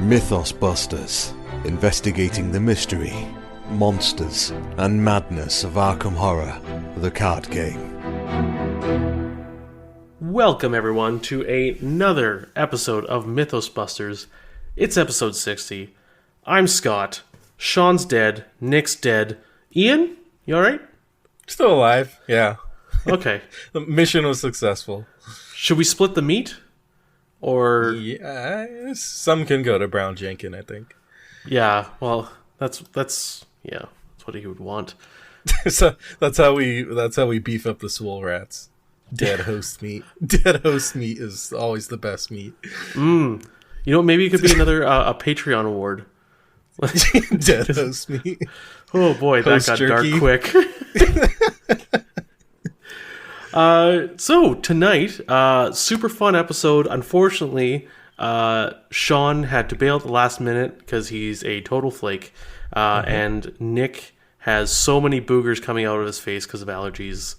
Mythos Busters, investigating the mystery, monsters, and madness of Arkham Horror, the card game. Welcome everyone to another episode of Mythos Busters. It's episode 60. I'm Scott. Sean's dead. Nick's dead. Ian, you alright? Still alive, yeah. Okay. The mission was successful. Should we split the meat? Or yeah, some can go to Brown Jenkin, I think. Yeah, well, that's what he would want. So that's how we beef up the swole rats. Dead host meat. Dead host meat is always the best meat. You know, maybe it could be another a Patreon award. Dead host meat. Oh boy, that got jerky. Dark quick. So tonight, super fun episode. Unfortunately, Sean had to bail at the last minute because he's a total flake. And Nick has so many boogers coming out of his face because of allergies.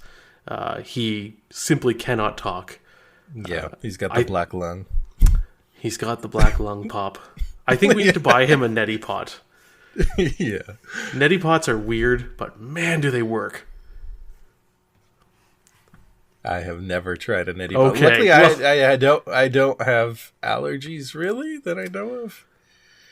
He simply cannot talk. Yeah, he's got the black lung. He's got the black lung pop. I think we need to buy him a neti pot. Yeah. Neti pots are weird, but man, do they work. I have never tried a neti pot. Okay. Luckily, I don't have allergies really that I know of.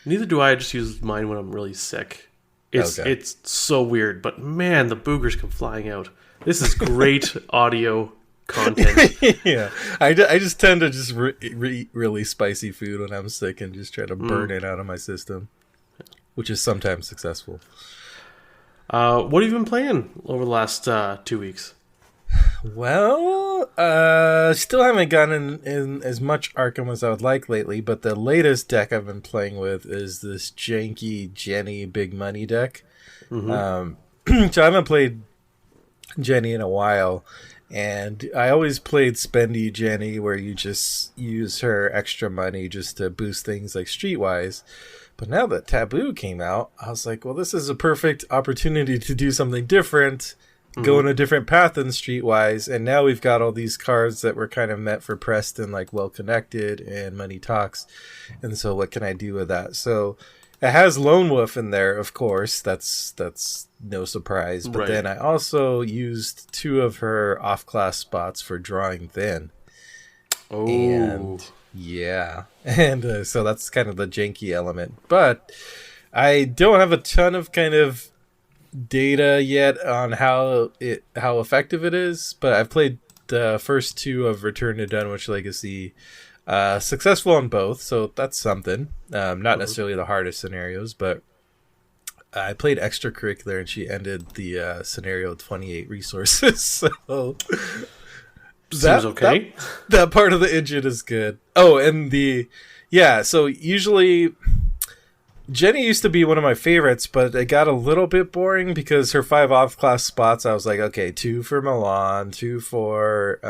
Neither do I. I just use mine when I'm really sick. It's so weird, but man, the boogers come flying out. This is great audio content. Yeah, I just tend to just eat really spicy food when I'm sick and just try to burn it out of my system, which is sometimes successful. What have you been playing over the last 2 weeks? Well, still haven't gotten in as much Arkham as I would like lately, but the latest deck I've been playing with is this janky Jenny Big Money deck. Mm-hmm. So I haven't played Jenny in a while, and I always played Spendy Jenny, where you just use her extra money just to boost things like Streetwise. But now that Taboo came out, I was like, well, this is a perfect opportunity to do something different. Go in a different path than Streetwise, and now we've got all these cards that were kind of meant for Preston, like Well Connected and Money Talks, and so what can I do with that? So it has Lone Wolf in there, of course, that's no surprise, but then I also used 2 of her off-class spots for Drawing Thin. Oh. And yeah, and so that's kind of the janky element, but I don't have a ton of kind of data yet on how effective it is, but I've played the first 2 of Return to Dunwich Legacy, successful on both, so that's something. Not necessarily the hardest scenarios, but I played extracurricular and she ended the scenario with 28 resources. So seems okay. That part of the engine is good. Oh, and so usually Jenny used to be one of my favorites, but it got a little bit boring because her 5 off-class spots, I was like, okay, 2 for Milan, 2 for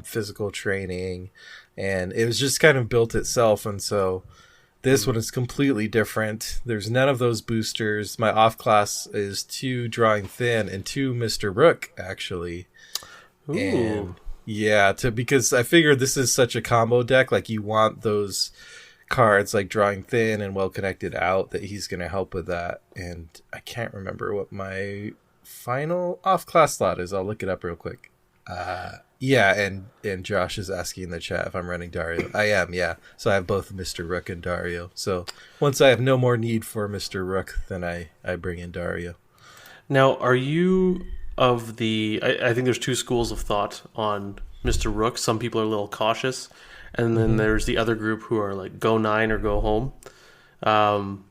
physical training, and it was just kind of built itself, and so this one is completely different. There's none of those boosters. My off-class is 2 Drawing Thin and 2 Mr. Rook, actually. Ooh. And yeah, because I figured this is such a combo deck, like you want those cards like Drawing Thin and Well Connected out, that he's going to help with that. And I can't remember what my final off-class slot is. I'll look it up real quick. Yeah, and Josh is asking in the chat if I'm running Dario. I am, yeah. So I have both Mr. Rook and Dario. So once I have no more need for Mr. Rook, then I bring in Dario. Now, are you of the... I think there's 2 schools of thought on Mr. Rook. Some people are a little cautious. And then there's the other group who are like, go 9 or go home.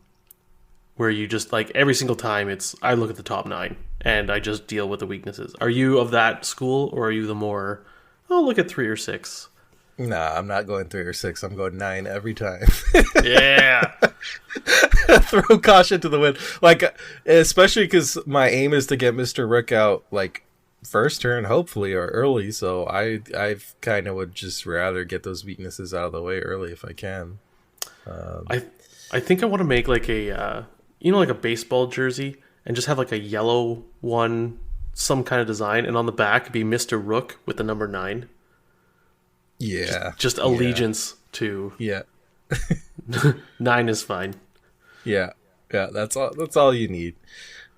Where you just, like, every single time I look at the top 9 and I just deal with the weaknesses. Are you of that school, or are you the more, look at 3 or 6? Nah, I'm not going 3 or 6. I'm going 9 every time. Yeah. Throw caution to the wind. Like, especially because my aim is to get Mr. Rook out, like, first turn, hopefully, or early. So I've kind of would just rather get those weaknesses out of the way early if I can. I think I want to make like a like a baseball jersey and just have like a yellow one, some kind of design, and on the back be Mr. Rook with the number 9. Yeah, just allegiance to yeah. 9 is fine. Yeah, that's all. That's all you need.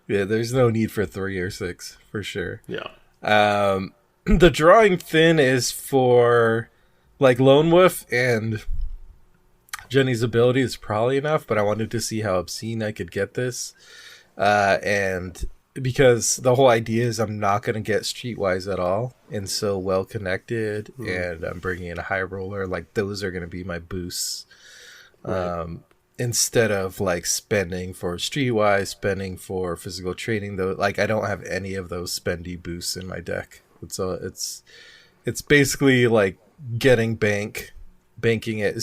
Yeah, there's no need for 3 or 6 for sure. Yeah. The drawing thin is for like Lone Wolf, and Jenny's ability is probably enough, but I wanted to see how obscene I could get this. And because the whole idea is I'm not going to get streetwise at all, and so well connected, and I'm bringing in a high roller. Like those are going to be my boosts. Right. Instead of like spending for streetwise, spending for physical training, though, like I don't have any of those spendy boosts in my deck. It's basically like getting banking it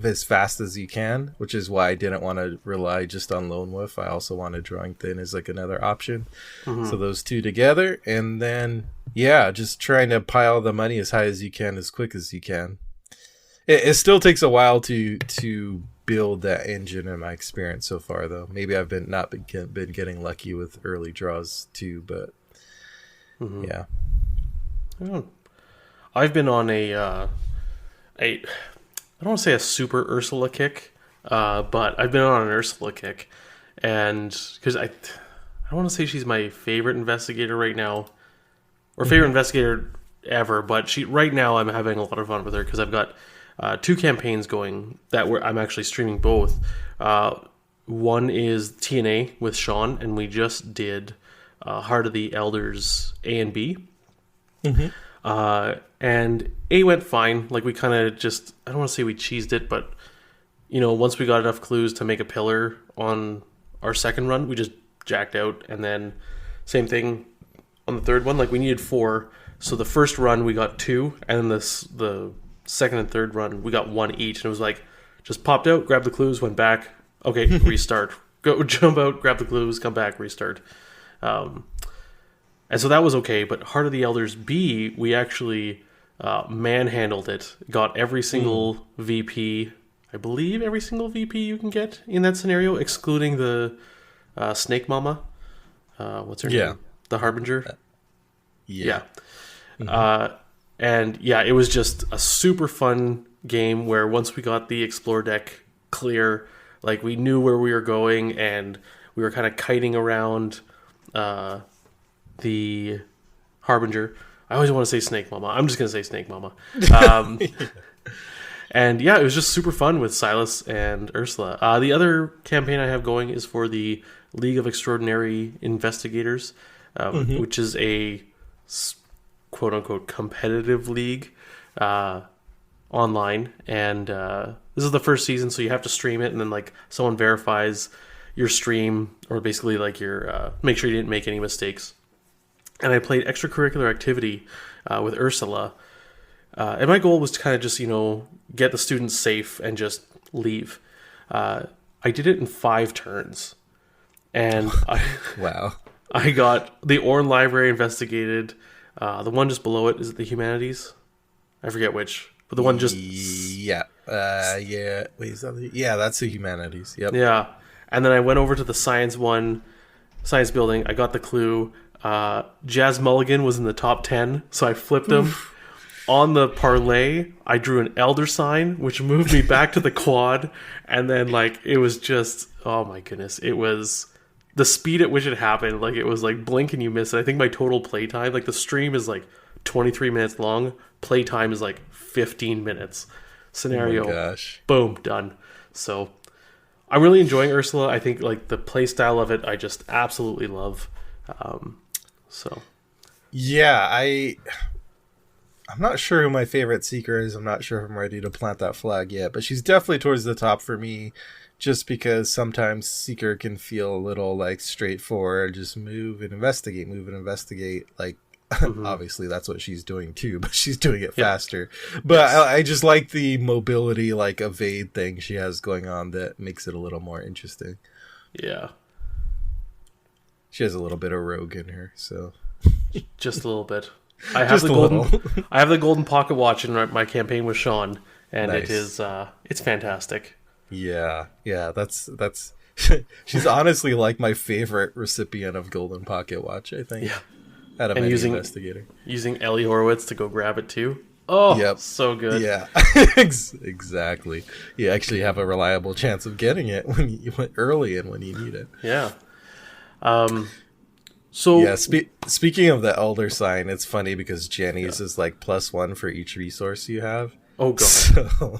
as fast as you can, which is why I didn't want to rely just on Lone Wolf. I also wanted drawing thin as like another option. So those two together, and then just trying to pile the money as high as you can, as quick as you can. It still takes a while to build that engine in my experience so far, though. Maybe I've been getting lucky with early draws too, but yeah. I've been on a I don't want to say a super Ursula kick, but I've been on an Ursula kick, and because I don't want to say she's my favorite investigator right now, or favorite investigator ever, but right now I'm having a lot of fun with her because I've got 2 campaigns going I'm actually streaming both. One is TNA with Sean, and we just did Heart of the Elders A and B. And A went fine. Like we kind of just, I don't want to say we cheesed it, but once we got enough clues to make a pillar on our second run, we just jacked out. And then same thing on the third one. Like we needed 4. So the first run we got 2, and then the second and third run we got 1 each. And it was like, just popped out, grabbed the clues, went back. Okay, restart. Go jump out, grab the clues, come back, restart. And so that was okay, but Heart of the Elders B, we actually manhandled it. Got every single VP, I believe every single VP you can get in that scenario, excluding the Snake Mama. What's her name? The Harbinger? Yeah. And it was just a super fun game where once we got the Explore deck clear, like we knew where we were going, and we were kind of kiting around the Harbinger. I always want to say Snake Mama. I'm just going to say Snake Mama. And it was just super fun with Silas and Ursula. The other campaign I have going is for the League of Extraordinary Investigators, which is a quote-unquote competitive league online. And this is the first season, so you have to stream it, and then like someone verifies your stream, or basically like your make sure you didn't make any mistakes. And I played extracurricular activity with Ursula. And my goal was to kind of just, get the students safe and just leave. I did it in 5 turns. And Wow. I got the Orne Library investigated. The one just below it, is it the Humanities? I forget which. But the one just... Yeah. Wait, is that that's the Humanities. Yep. Yeah. And then I went over to the science building. I got the clue. Jazz Mulligan was in the top 10, so I flipped him. On the parlay, I drew an elder sign, which moved me back to the quad, and then it was just, oh my goodness, it was the speed at which it happened. Like it was like blink and you miss it. I think my total playtime, the stream is 23 minutes long, playtime is 15 minutes. Scenario, oh my gosh. Boom, done. So I'm really enjoying Ursula. I think the play style of it, I just absolutely love. I'm not sure who my favorite Seeker is. I'm not sure if I'm ready to plant that flag yet, but she's definitely towards the top for me, just because sometimes Seeker can feel a little straightforward, just move and investigate. Obviously that's what she's doing too, but she's doing it faster. But I just like the mobility, evade thing she has going on that makes it a little more interesting. Yeah. She has a little bit of rogue in her, so Just a little bit. I have Just the a golden. little. I have the golden pocket watch in my campaign with Sean, and Nice. it is it's fantastic. Yeah, that's she's honestly like my favorite recipient of Golden Pocket Watch, I think. Yeah. Out of And any using- investigator. Using Ellie Horowitz to go grab it too. Oh, Yep. so good. Yeah, exactly. You actually have a reliable chance of getting it when you went early and when you need it. Yeah. So Yeah, speaking of the Elder sign, it's funny because Jenny's is like +1 for each resource you have. oh god. So,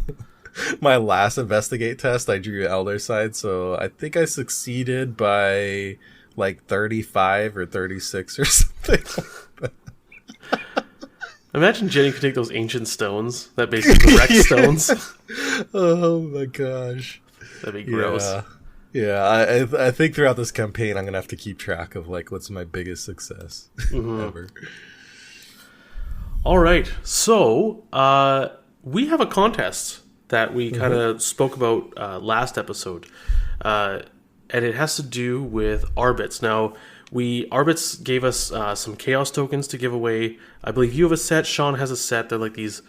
my last investigate test, I drew Elder sign, so I think I succeeded by like 35 or 36 or something. Imagine Jenny could take those ancient stones that basically wreck stones. Oh my gosh. That'd be gross. Yeah, I think throughout this campaign I'm gonna have to keep track of like what's my biggest success ever. All right. So we have a contest that we kind of spoke about last episode. And it has to do with Arbits. Now, Arbits gave us some Chaos tokens to give away. I believe you have a set. Sean has a set. They're like these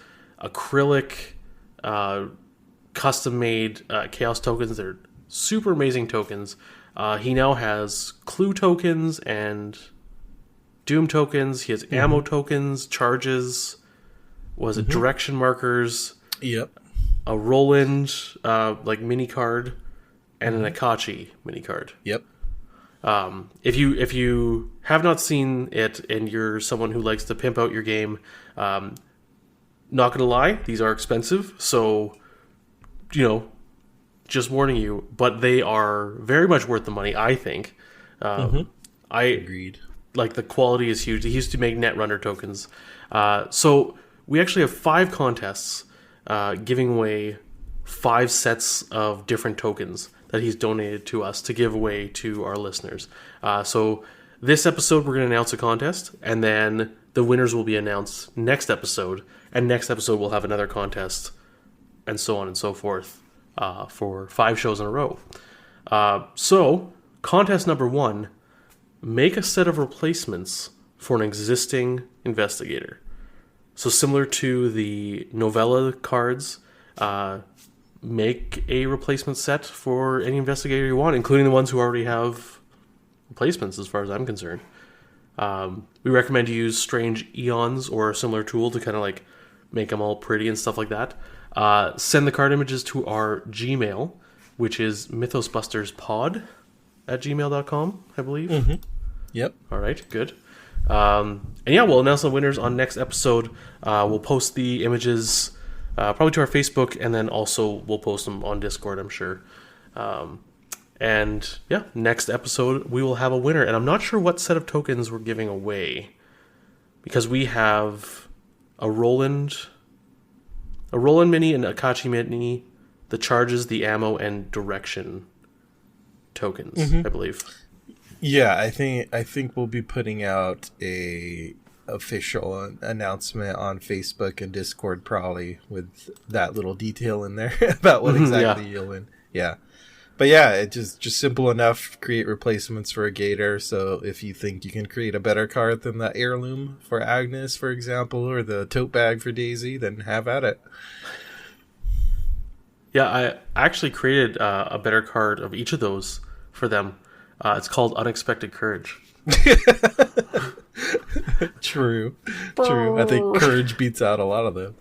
acrylic, custom-made Chaos tokens. They're super amazing tokens. He now has Clue tokens and Doom tokens. He has ammo tokens, charges. Was it direction markers? Yep. A Roland like mini card, and an Akachi mini card. Yep. If you have not seen it and you're someone who likes to pimp out your game, not gonna lie, these are expensive. So, just warning you, but they are very much worth the money. I think. I Agreed. like the quality is huge. He used to make Netrunner tokens, so we actually have 5 contests giving away 5 sets of different tokens that he's donated to us to give away to our listeners. So this episode, we're going to announce a contest, and then the winners will be announced next episode. And next episode, we'll have another contest, and so on and so forth, for 5 shows in a row. So, contest number 1, make a set of replacements for an existing investigator. So similar to the novella cards, make a replacement set for any investigator you want, including the ones who already have replacements, as far as I'm concerned. We recommend you use Strange Eons or a similar tool to kind of like make them all pretty and stuff like that. Send the card images to our Gmail, which is mythosbusterspod@gmail.com, I believe. Yep. All right, good. And yeah, we'll announce the winners on next episode. We'll post the images probably to our Facebook, and then also we'll post them on Discord, I'm sure. And yeah, next episode we will have a winner. And I'm not sure what set of tokens we're giving away, because we have a Roland mini, and Akachi mini, the charges, the ammo, and direction tokens, I believe. Yeah, I think we'll be putting out a official announcement on Facebook and Discord probably with that little detail in there about what exactly you'll win. Yeah. But yeah, it just simple enough. Create replacements for a Gator. So if you think you can create a better card than the heirloom for Agnes, for example, or the tote bag for Daisy, then have at it. Yeah, I actually created a better card of each of those for them. It's called Unexpected Courage. True. I think Courage beats out a lot of them.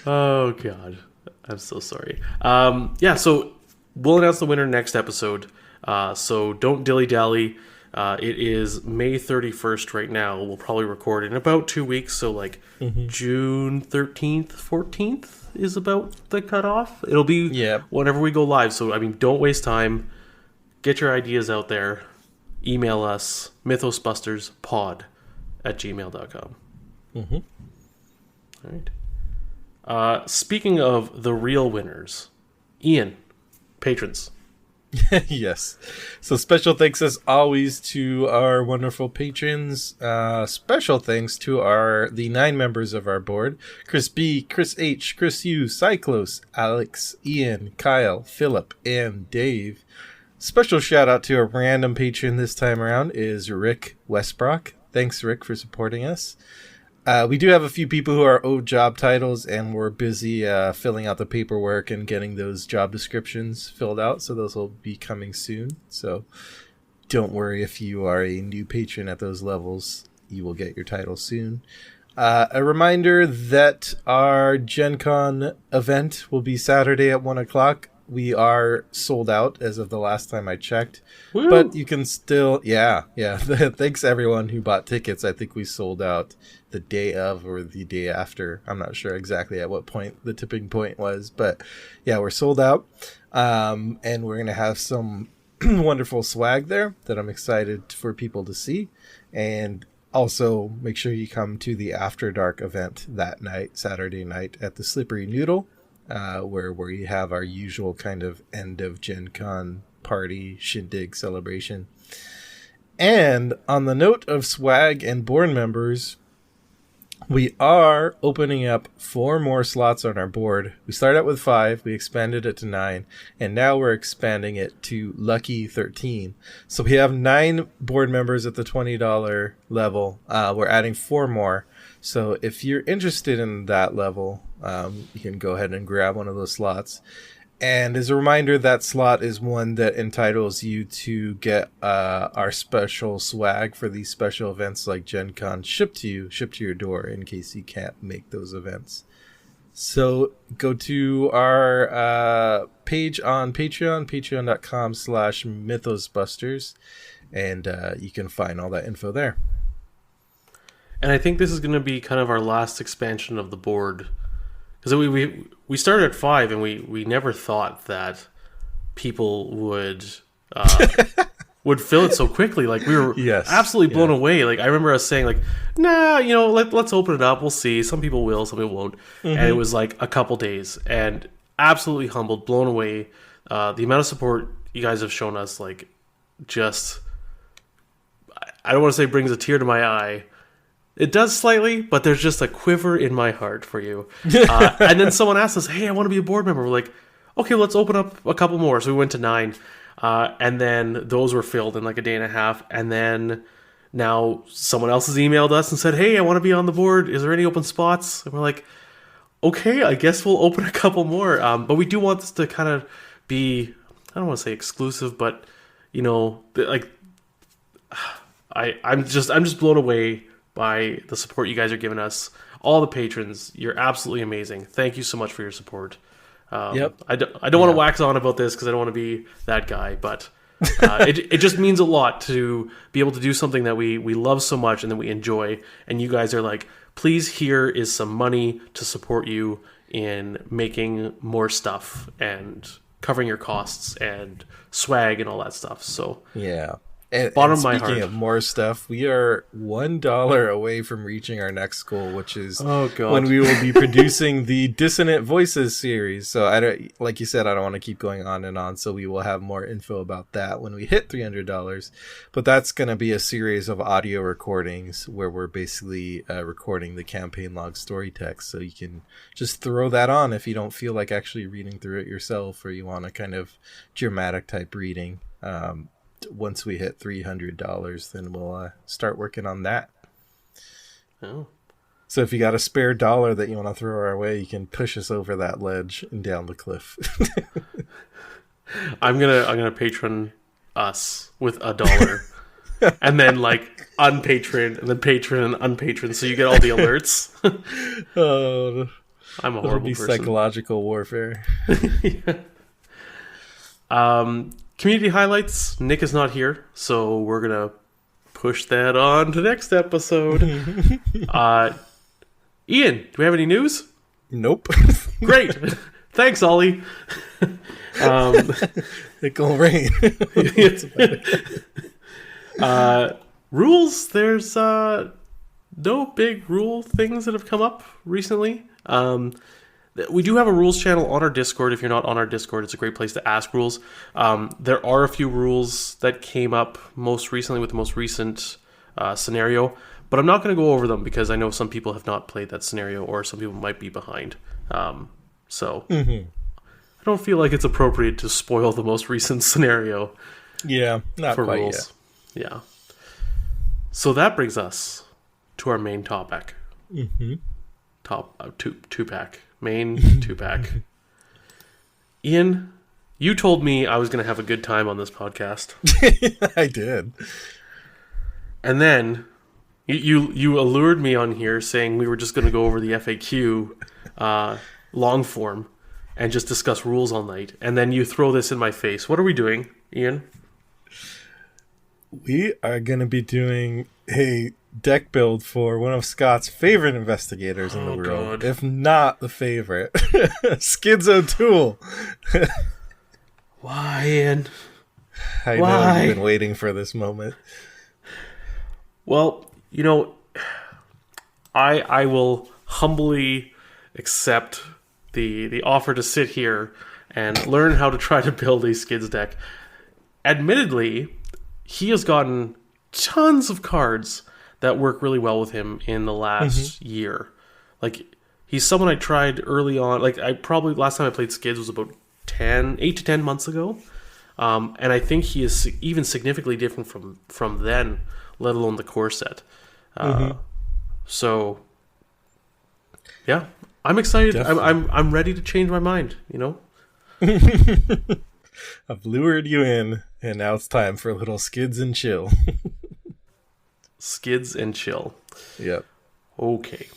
Oh, God. I'm so sorry. Yeah, so we'll announce the winner next episode. So don't dilly-dally. It is May 31st right now. We'll probably record in about 2 weeks. So like June 13th, 14th is about the cutoff. It'll be whenever we go live. So, I mean, don't waste time. Get your ideas out there. Email us, mythosbusterspod@gmail.com. All right. Speaking of the real winners, Ian, patrons. Yes. So special thanks as always to our wonderful patrons. Special thanks to the 9 members of our board: Chris B, Chris H, Chris U, Cyclos, Alex, Ian, Kyle, Philip, and Dave. Special shout out to a random patron this time around is Rick Westbrock. Thanks, Rick, for supporting us. We do have a few people who are owed job titles, and we're busy filling out the paperwork and getting those job descriptions filled out, so those will be coming soon. So don't worry if you are a new patron at those levels. You will get your title soon. A reminder that our Gen Con event will be Saturday at 1 o'clock. We are sold out as of the last time I checked. Woo. But you can still... Yeah. Thanks everyone who bought tickets. I think we sold out the day of or the day after. I'm not sure exactly at what point the tipping point was. But yeah, we're sold out. And we're going to have some wonderful swag there that I'm excited for people to see. And also, make sure you come to the After Dark event that night, Saturday night, at the Slippery Noodle, where we have our usual kind of end of Gen Con party, shindig celebration. And on the note of swag and board members, we are opening up 4 more slots on our board. We started out with 5, we expanded it to 9, and now we're expanding it to Lucky 13. So we have 9 board members at the $20 level. We're adding 4 more. So if you're interested in that level, you can go ahead and grab one of those slots. And as a reminder, that slot is one that entitles you to get our special swag for these special events like Gen Con shipped to your door in case you can't make those events. So go to our page on Patreon, patreon.com/mythosbusters, and you can find all that info there. And I think this is going to be kind of our last expansion of the board. Because we started at 5, and we never thought that people would fill it so quickly. Like, we were absolutely blown away. Like, I remember us saying, like, nah, let's open it up. We'll see. Some people will, some people won't. Mm-hmm. And it was like a couple days, and absolutely humbled, blown away. The amount of support you guys have shown us, like, just, I don't want to say brings a tear to my eye. It does slightly, but there's just a quiver in my heart for you. And then someone asked us, hey, I want to be a board member. We're like, okay, let's open up a couple more. So we went to 9. And then those were filled in like a day and a half. And then now someone else has emailed us and said, hey, I want to be on the board. Is there any open spots? And we're like, okay, I guess we'll open a couple more. But we do want this to kind of be, I don't want to say exclusive, but, like, I'm just blown away by the support you guys are giving us. All the patrons, you're absolutely amazing. Thank you so much for your support. Yep. I don't want to wax on about this because I don't want to be that guy, but it just means a lot to be able to do something that we love so much and that we enjoy. And you guys are like, please, here is some money to support you in making more stuff and covering your costs and swag and all that stuff. So yeah. Bottom of my heart. Speaking of more stuff, we are $1 away from reaching our next goal, which is when we will be producing the Dissonant Voices series. So like you said, I don't want to keep going on and on. So we will have more info about that when we hit $300. But that's going to be a series of audio recordings where we're basically recording the campaign log story text. So you can just throw that on if you don't feel like actually reading through it yourself, or you want a kind of dramatic type reading. Once we hit $300, then we'll start working on that. Oh. So if you got a spare $1 that you want to throw our way, you can push us over that ledge and down the cliff. I'm gonna patron us with $1, and then like unpatron, and then patron and unpatron, so you get all the alerts. Oh, I'm a horrible person. Psychological warfare. Yeah. Community highlights. Nick is not here, so we're going to push that on to next episode. Ian, do we have any news? Nope. Great. Thanks, Ollie. It gonna rain. Rules. There's no big rule things that have come up recently. We do have a rules channel on our Discord. If you're not on our Discord, it's a great place to ask rules. There are a few rules that came up most recently with the most recent scenario, but I'm not going to go over them because I know some people have not played that scenario, or some people might be behind. So I don't feel like it's appropriate to spoil the most recent scenario. Yeah, not for quite rules. Yet. Yeah. So that brings us to our main topic. Mm-hmm. Two-pack. Main two-pack. Ian, you told me I was going to have a good time on this podcast. I did. And then you allured me on here saying we were just going to go over the FAQ long form and just discuss rules all night. And then you throw this in my face. What are we doing, Ian? We are going to be doing a deck build for one of Scott's favorite investigators in the world, if not the favorite, Skids O'Toole. Why, Ian? I know you've been waiting for this moment. Well, you know, I will humbly accept the offer to sit here and learn how to try to build a Skids deck. Admittedly, he has gotten tons of cards that work really well with him in the last year. Like, he's someone I tried early on. Like, last time I played Skids was about 8 to 10 months ago. And I think he is even significantly different from then, let alone the core set. So, yeah, I'm excited. I'm ready to change my mind, you know? I've lured you in, and now it's time for a little Skids and chill. Skids and chill. Yep. Okay.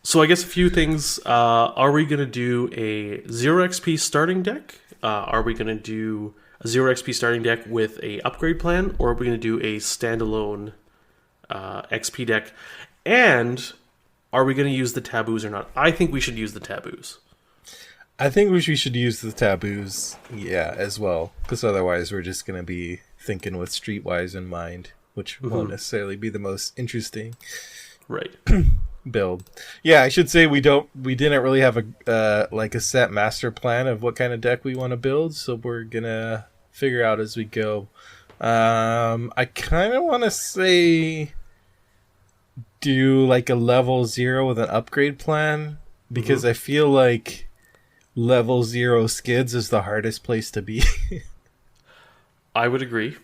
So I guess a few things. Are we going to do a 0 XP starting deck? Are we going to do a 0 XP starting deck with a upgrade plan? Or are we going to do a standalone XP deck? And are we going to use the taboos or not? I think we should use the taboos. I think we should use the taboos, as well. Because otherwise we're just going to be thinking with Streetwise in mind, which won't necessarily be the most interesting. Right. Build. Yeah, I should say we didn't really have a set master plan of what kind of deck we want to build, so we're gonna figure out as we go. I kind of want to say do like a level 0 with an upgrade plan, because I feel like level 0 Skids is the hardest place to be. I would agree.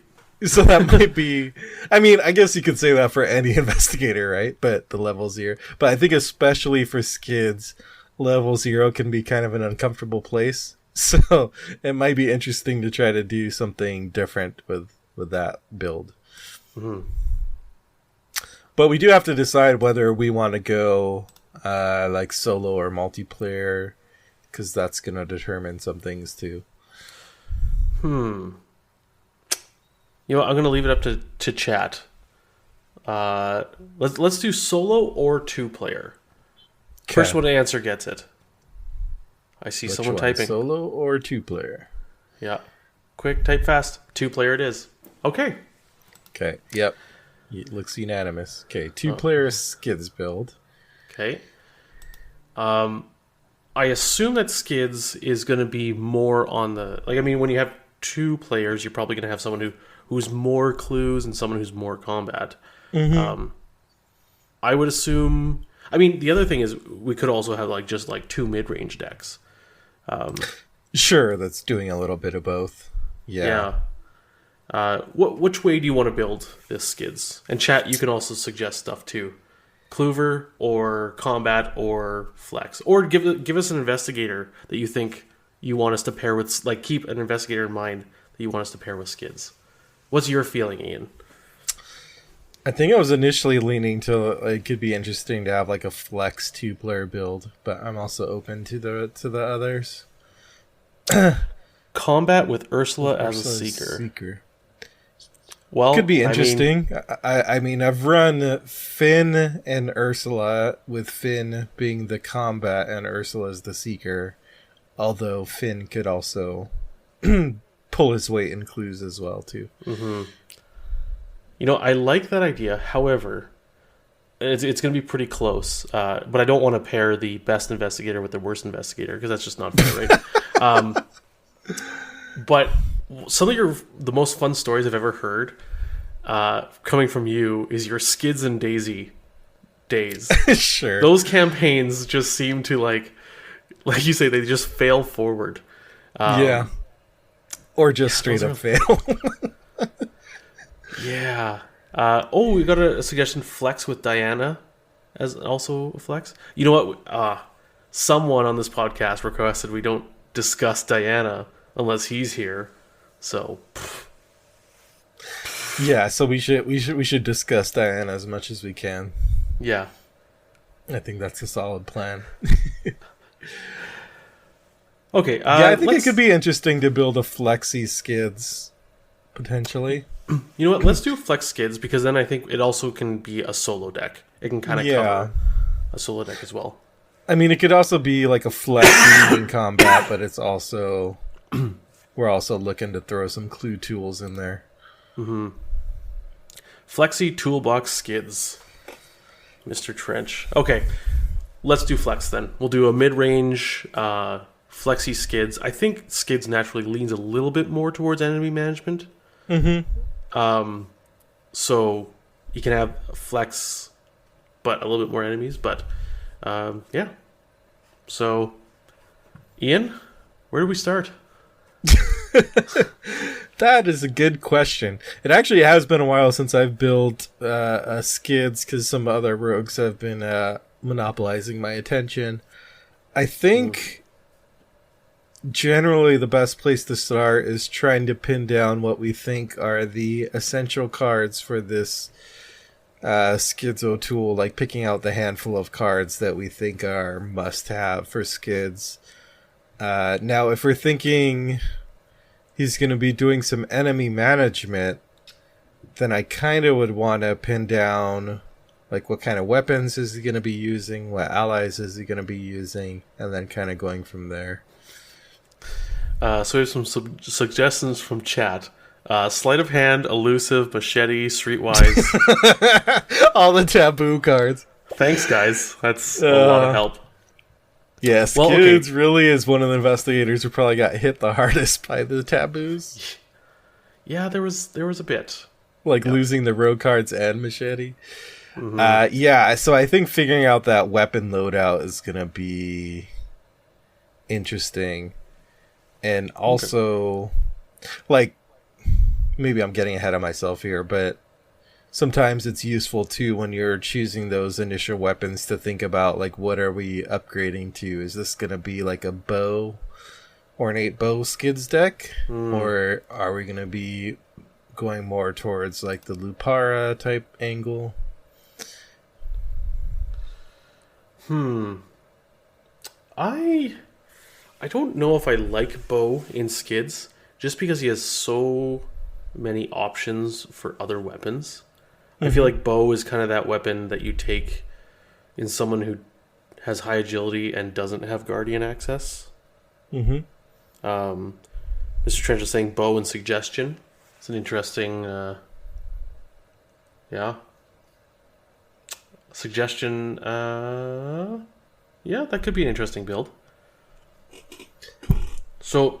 So that might be... I mean, I guess you could say that for any investigator, right? But the level 0. But I think especially for Skids, level 0 can be kind of an uncomfortable place. So it might be interesting to try to do something different with that build. But we do have to decide whether we want to go like solo or multiplayer, because that's going to determine some things too. You know, I'm going to leave it up to chat. Let's do solo or 2-player. First one to answer gets it. I see someone typing. Solo or 2-player? Yeah. Quick, type fast. 2-player it is. Okay. Okay. Yep. It looks unanimous. Okay. 2-player Skids build. Okay. I assume that Skids is going to be more on the... Like, I mean, when you have 2 players, you're probably going to have someone who's more clues and someone who's more combat. I would assume... I mean, the other thing is we could also have just 2 mid-range decks. Sure, that's doing a little bit of both. Yeah. Which way do you want to build this Skids? And chat, you can also suggest stuff too. Clover or combat or flex. Or give us an investigator that you think you want us to pair with... keep an investigator in mind that you want us to pair with Skids. What's your feeling, Ian? I think I was initially leaning to it could be interesting to have a flex 2-player build, but I'm also open to the others. Combat with Ursula as a seeker. Well, could be interesting. I mean, I've run Finn and Ursula, with Finn being the combat and Ursula's the seeker. Although Finn could also pull his weight in clues as well too. You know, I like that idea. However, it's going to be pretty close. But I don't want to pair the best investigator with the worst investigator, because that's just not fair, right? But some of the most fun stories I've ever heard coming from you is your Skids and Daisy days. Sure. Those campaigns just seem to like you say, they just fail forward. Or just straight up fail. Yeah. We got a suggestion: flex with Diana as also a flex. You know what? Someone on this podcast requested we don't discuss Diana unless he's here. So. Yeah, so we should discuss Diana as much as we can. Yeah. I think that's a solid plan. Okay. Yeah, I think it could be interesting to build a flexi Skids, potentially. You know what? Let's do flex Skids because then I think it also can be a solo deck. It can kind of cover a solo deck as well. I mean, it could also be like a flex in combat, but it's also we're also looking to throw some clue tools in there. Mm-hmm. Flexi toolbox Skids, Mr. Trench. Okay, let's do flex then. We'll do a mid-range flexi Skids. I think Skids naturally leans a little bit more towards enemy management. Mm-hmm. So you can have flex, but a little bit more enemies. But yeah. So, Ian, where do we start? That is a good question. It actually has been a while since I've built a Skids because some other rogues have been monopolizing my attention. I think generally the best place to start is trying to pin down what we think are the essential cards for this Skidzo tool, like picking out the handful of cards that we think are must-have for Skids. Now, if we're thinking he's going to be doing some enemy management, then I kind of would want to pin down like what kind of weapons is he going to be using, what allies is he going to be using, and then kind of going from there. So we have some suggestions from chat. Sleight of hand, elusive, machete, streetwise. All the taboo cards. Thanks, guys. That's a lot of help. Yeah, Skids really is one of the investigators who probably got hit the hardest by the taboos. Yeah, there was a bit. Losing the rogue cards and machete. Mm-hmm. Yeah, so I think figuring out that weapon loadout is going to be interesting. And also, maybe I'm getting ahead of myself here, but sometimes it's useful too when you're choosing those initial weapons to think about what are we upgrading to? Is this going to be like a bow, ornate bow Skids deck, or are we going to be going more towards the Lupara type angle? I don't know if I like Bo in Skids, just because he has so many options for other weapons. I feel like Bo is kind of that weapon that you take in someone who has high agility and doesn't have Guardian access. Mm-hmm. Mr. Trench is saying Bo and Suggestion. It's an interesting... Suggestion... yeah, that could be an interesting build. So,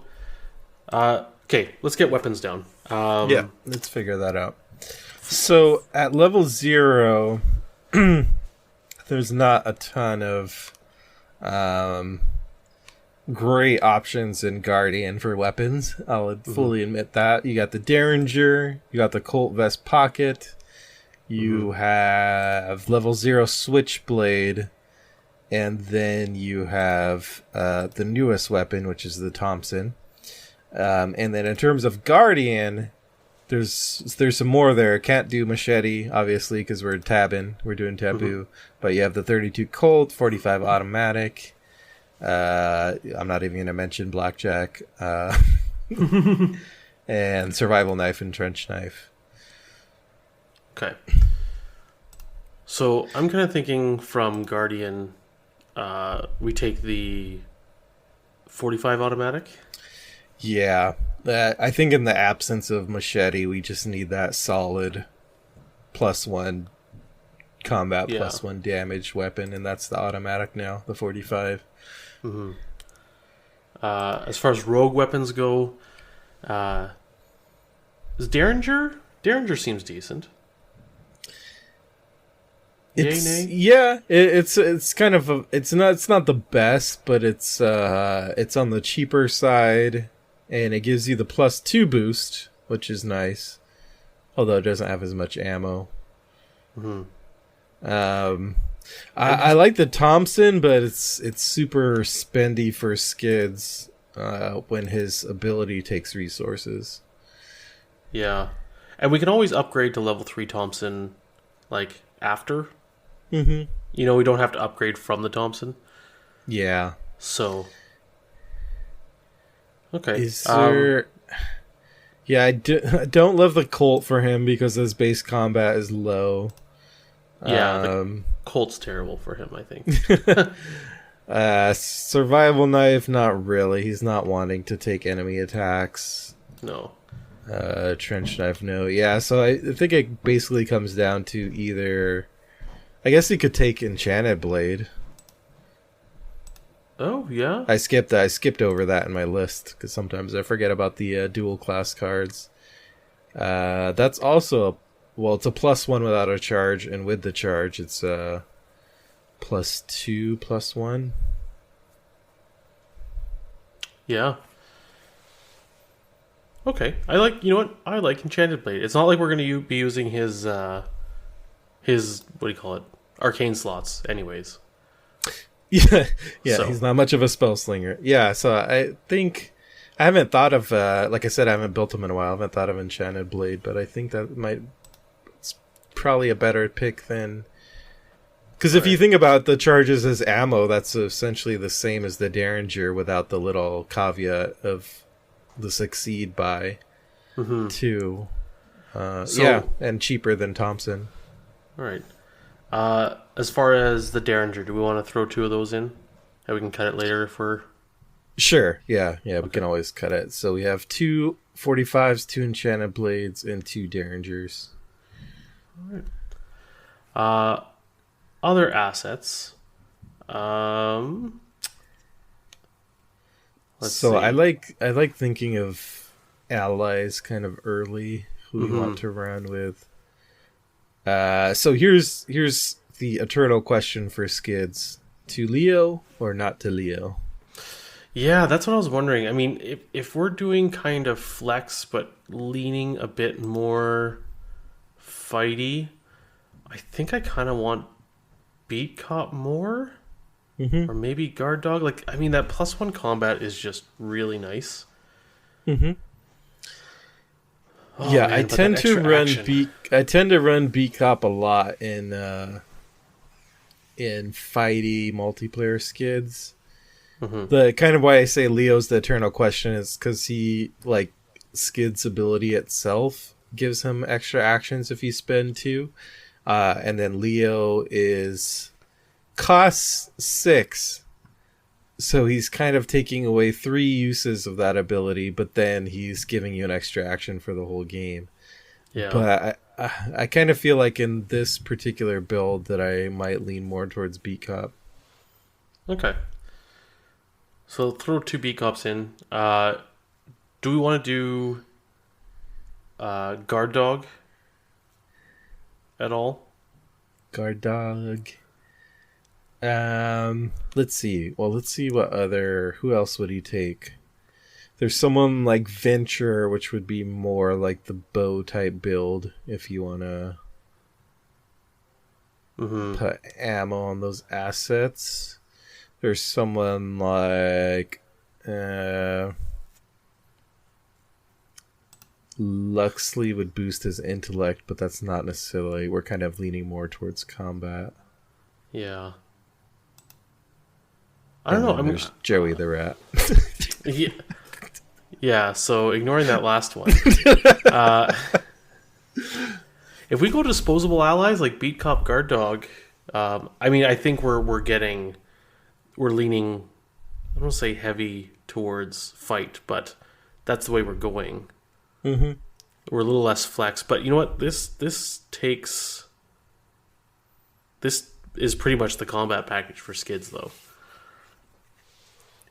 okay, let's get weapons down. Yeah, let's figure that out. So, at level 0, there's not a ton of great options in Guardian for weapons. I'll fully admit that. You got the Derringer, you got the Colt Vest Pocket, you have level 0 Switchblade, and then you have the newest weapon, which is the Thompson. And then in terms of Guardian, there's some more there. Can't do Machete, obviously, because we're doing Taboo. But you have the 32 Colt, 45 Automatic. I'm not even going to mention Blackjack. And Survival Knife and Trench Knife. Okay. So I'm kind of thinking from Guardian, we take the 45 Automatic. Yeah. I think in the absence of Machete, we just need that solid +1 combat, +1 damage weapon, and that's the automatic now, the 45. As far as rogue weapons go, is Derringer? Derringer seems decent. It's kind of it's not the best, but it's on the cheaper side, and it gives you the +2 boost, which is nice. although it doesn't have as much ammo. Mm-hmm. I like the Thompson, but it's super spendy for Skids when his ability takes resources. Yeah. And we can always upgrade to level 3 Thompson, like, after. Mm-hmm. You know, we don't have to upgrade from the Thompson. Yeah. So. Okay. Is there... Yeah, I don't love the Colt for him because his base combat is low. Yeah, the Colt's terrible for him, I think. Survival knife, not really. He's not wanting to take enemy attacks. No. Trench knife, no. Yeah, so I think it basically comes down to either... I guess he could take Enchanted Blade. Oh, yeah? I skipped over that in my list because sometimes I forget about the dual class cards. That's also it's a +1 without a charge, and with the charge it's +2/+1. Yeah. Okay. I like Enchanted Blade. It's not like we're going to be using his what do you call it? Arcane slots anyways. Yeah, So. He's not much of a spell slinger. Yeah, so I think I haven't thought of like I said, I haven't built him in a while. I haven't thought of Enchanted Blade, but I think it's probably a better pick than, because if you think about the charges as ammo, that's essentially the same as the Derringer without the little caveat of the succeed by 2. And cheaper than Thompson. All right. As far as the Derringer, do we want to throw 2 of those in? And we can cut it later if we're... Sure, yeah, we can always cut it. So we have 2 45s, 2 Enchanted Blades, and 2 Derringers. All right. Other assets. Let's see. I like thinking of allies kind of early who we want to run with. So here's the eternal question for Skids: to Leo or not to Leo? Yeah, that's what I was wondering. I mean, if we're doing kind of flex but leaning a bit more fighty, I think I kind of want Beat Cop more, or maybe Guard Dog. Like, I mean, that +1 combat is just really nice. Oh, Yeah, man, I tend to run Beat Cop a lot in fighty multiplayer Skids. The kind of why I say Leo's the eternal question is because he, like, Skid's ability itself gives him extra actions if you spend 2, and then Leo costs 6. So he's kind of taking away 3 uses of that ability, but then he's giving you an extra action for the whole game. Yeah. But I kind of feel like in this particular build that I might lean more towards Beat Cop. Okay. So throw 2 Beat Cops in. Do we want to do Guard Dog at all? Guard Dog. Let's see. Well, let's see who else would he take? There's someone like Venture, which would be more like the bow type build if you want to put ammo on those assets. There's someone like Luxley would boost his intellect, but that's not necessarily... We're kind of leaning more towards combat. Yeah. I don't know. I mean, there's Joey the Rat. Yeah, so ignoring that last one. If we go disposable allies like Beat Cop, Guard Dog, I mean, I think we're leaning, I don't want to say heavy towards fight, but that's the way we're going. Mm-hmm. We're a little less flex, but you know what? This is pretty much the combat package for Skids, though.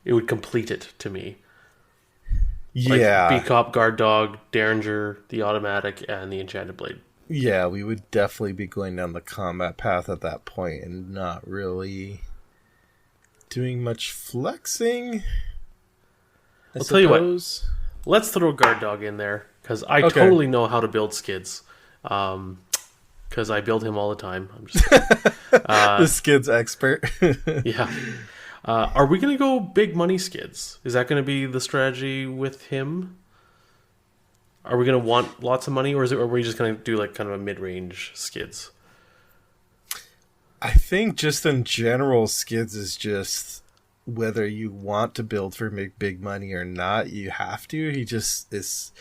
It would complete it to me. Yeah. Like Beat Cop, Guard Dog, Derringer, the automatic, and the Enchanted Blade. Yeah, we would definitely be going down the combat path at that point and not really doing much flexing. I'll tell you what. Let's throw Guard Dog in there, because I totally know how to build Skids. because I build him all the time. I'm just The Skids expert. yeah. Are we going to go big money Skids? Is that going to be the strategy with him? Are we going to want lots of money, or are we just going to do like kind of a mid-range Skids? I think just in general, Skids is just whether you want to build for big money or not, you have to. He just is.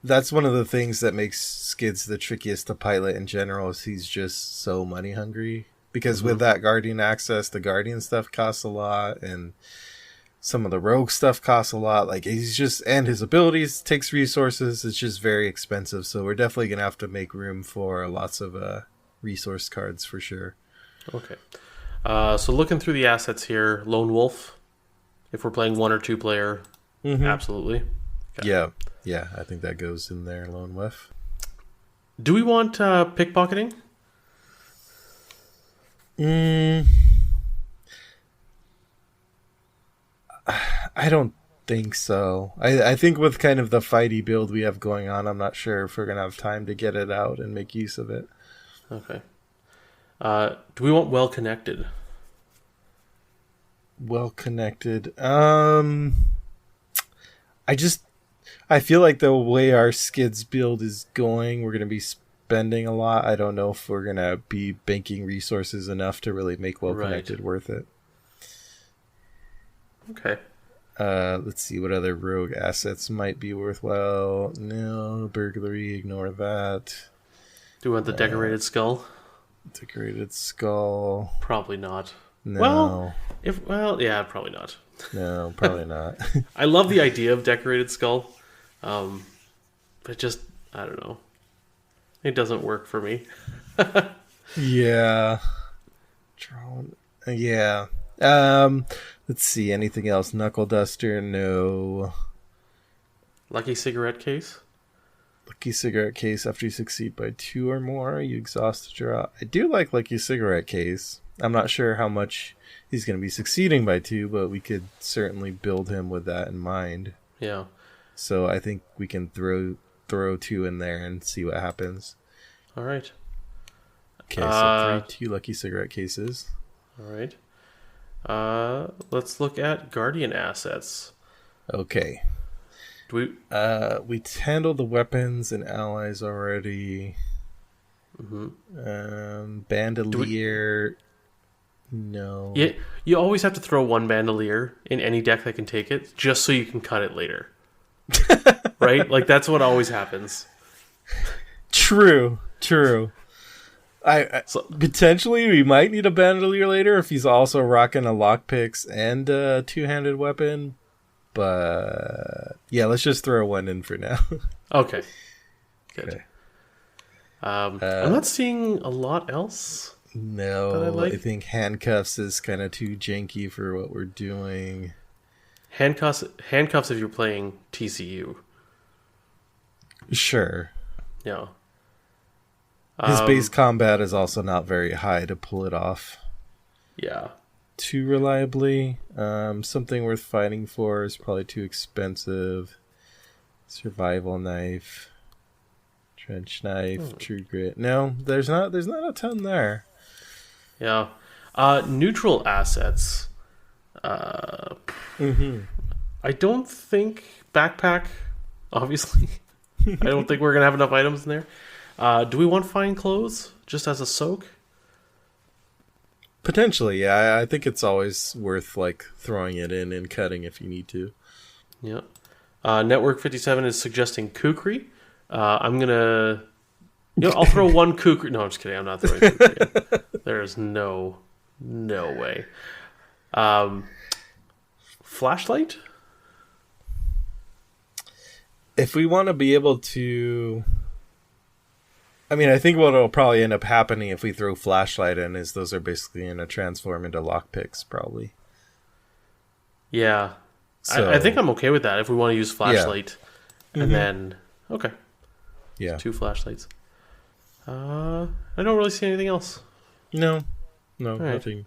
That's one of the things that makes Skids the trickiest to pilot in general. Is he's just so money hungry because with that Guardian access, the Guardian stuff costs a lot, and some of the rogue stuff costs a lot. Like he's just, and his abilities takes resources. It's just very expensive. So we're definitely gonna have to make room for lots of resource cards for sure. Okay. So looking through the assets here, Lone Wolf. If we're playing 1 or 2 player, absolutely. Okay. Yeah. I think that goes in there. Lone Wolf. Do we want pickpocketing? I don't think so. I think with kind of the fighty build we have going on, I'm not sure if we're going to have time to get it out and make use of it. Okay. Do we want well connected? Well connected. I feel like the way our Skids build is going, we're going to be spending a lot. I don't know if we're going to be banking resources enough to really make well connected worth it. Okay. Let's see what other rogue assets might be worthwhile. No, burglary, ignore that. Do we want the decorated skull? Decorated skull. Probably not. No. Yeah, probably not. No, probably not. I love the idea of decorated skull, but just I don't know. It doesn't work for me. Yeah. Yeah. Let's see. Anything else? Knuckle duster? No. Lucky cigarette case? Lucky cigarette case. After you succeed by 2 or more, you exhaust the draw. I do like Lucky cigarette case. I'm not sure how much he's going to be succeeding by 2, but we could certainly build him with that in mind. Yeah. So I think we can throw 2 in there and see what happens. All right. Okay, so 2 lucky cigarette cases. All right. Let's look at Guardian assets. Okay. Do we handled the weapons and allies already. Bandolier. No. Yeah, you always have to throw 1 bandolier in any deck that can take it, just so you can cut it later. Right? Like that's what always happens. True. Potentially we might need a bandolier later if he's also rocking a lockpicks and a 2-handed weapon. But yeah, let's just throw 1 in for now. Okay. Good. Okay. I'm not seeing a lot else. No, I think handcuffs is kind of too janky for what we're doing. Handcuffs if you're playing TCU. Sure. Yeah. His base combat is also not very high to pull it off. Yeah. Too reliably. Something worth fighting for is probably too expensive. Survival knife. Trench knife. True grit. No, there's not a ton there. Yeah. Neutral assets. I don't think backpack, obviously. I don't think we're going to have enough items in there. Do we want fine clothes just as a soak? Potentially, yeah. I think it's always worth like throwing it in and cutting if you need to. Yeah. Network 57 is suggesting kukri. I'm going to... I'll throw 1 kukri. No, I'm just kidding. I'm not throwing kukri in. There's no way. Flashlight? If we want to be able to... I mean, I think what will probably end up happening if we throw flashlight in is those are basically going to transform into lockpicks, probably. Yeah. So, I think I'm okay with that if we want to use flashlight. Yeah. And then... Okay. Yeah. 2 flashlights. I don't really see anything else. No, right.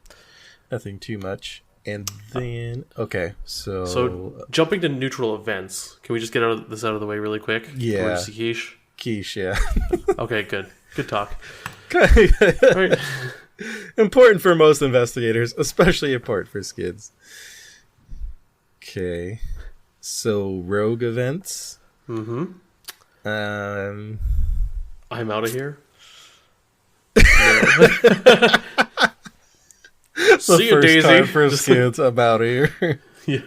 nothing too much. And then, okay, so jumping to neutral events, can we just get this out of the way really quick? Yeah. Emergency quiche. quiche, yeah. Okay, good. Good talk. All right. Important for most investigators, especially important for Skids. Okay. So, rogue events. Mm-hmm. Um, I'm out of here. See you, Daisy. Time for Skids. I'm out of here. Yeah.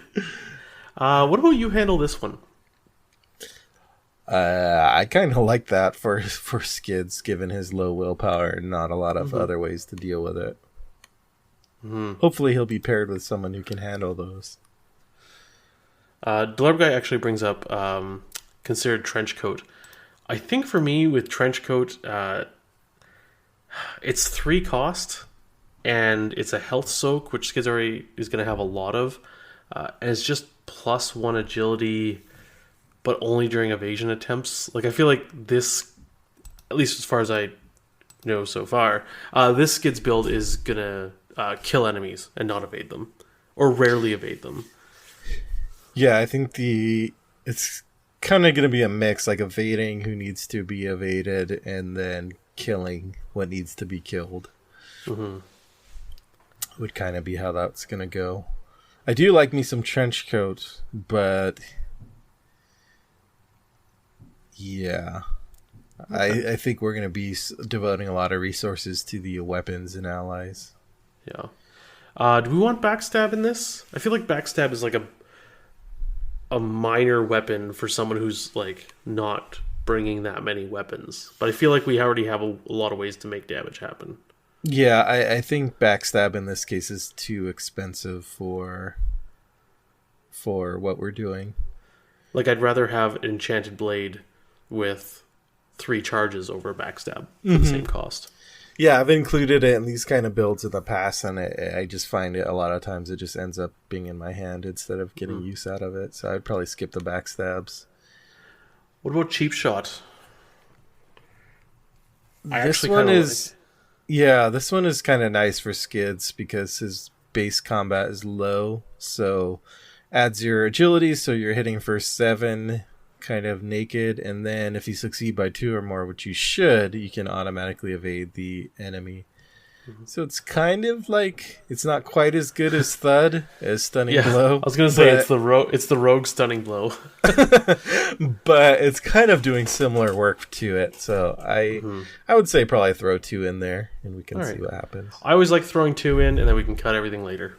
What about you handle this one? I kind of like that for Skids, given his low willpower and not a lot of other ways to deal with it. Hopefully he'll be paired with someone who can handle those. Delorb guy actually brings up considered trench coat. I think for me with trench coat, it's 3 cost, and it's a health soak, which Skids already is going to have a lot of, and it's just +1 agility, but only during evasion attempts. Like, I feel like this, at least as far as I know so far, this Skids build is going to kill enemies and not evade them, or rarely evade them. Yeah, I think it's kind of going to be a mix, like evading who needs to be evaded and then killing what needs to be killed. Would kind of be how that's going to go. I do like me some trench coat, but yeah, okay. I think we're going to be devoting a lot of resources to the weapons and allies. Yeah. Do we want backstab in this? I feel like backstab is like a minor weapon for someone who's like not bringing that many weapons, but I feel like we already have a lot of ways to make damage happen. Yeah, I think backstab in this case is too expensive for what we're doing. Like, I'd rather have an enchanted blade with 3 charges over backstab for the same cost. Yeah, I've included it in these kind of builds in the past, and I just find it a lot of times it just ends up being in my hand instead of getting use out of it. So I'd probably skip the backstabs. What about cheap shot? This one is kind of nice for Skids because his base combat is low, so adds your agility, so you're hitting for 7 kind of naked, and then if you succeed by 2 or more, which you should, you can automatically evade the enemy. So it's kind of like, it's not quite as good as Thud, as Stunning Blow. I was going to say it's the rogue Stunning Blow. But it's kind of doing similar work to it, so I would say probably throw 2 in there, and we can see what happens. I always like throwing 2 in, and then we can cut everything later.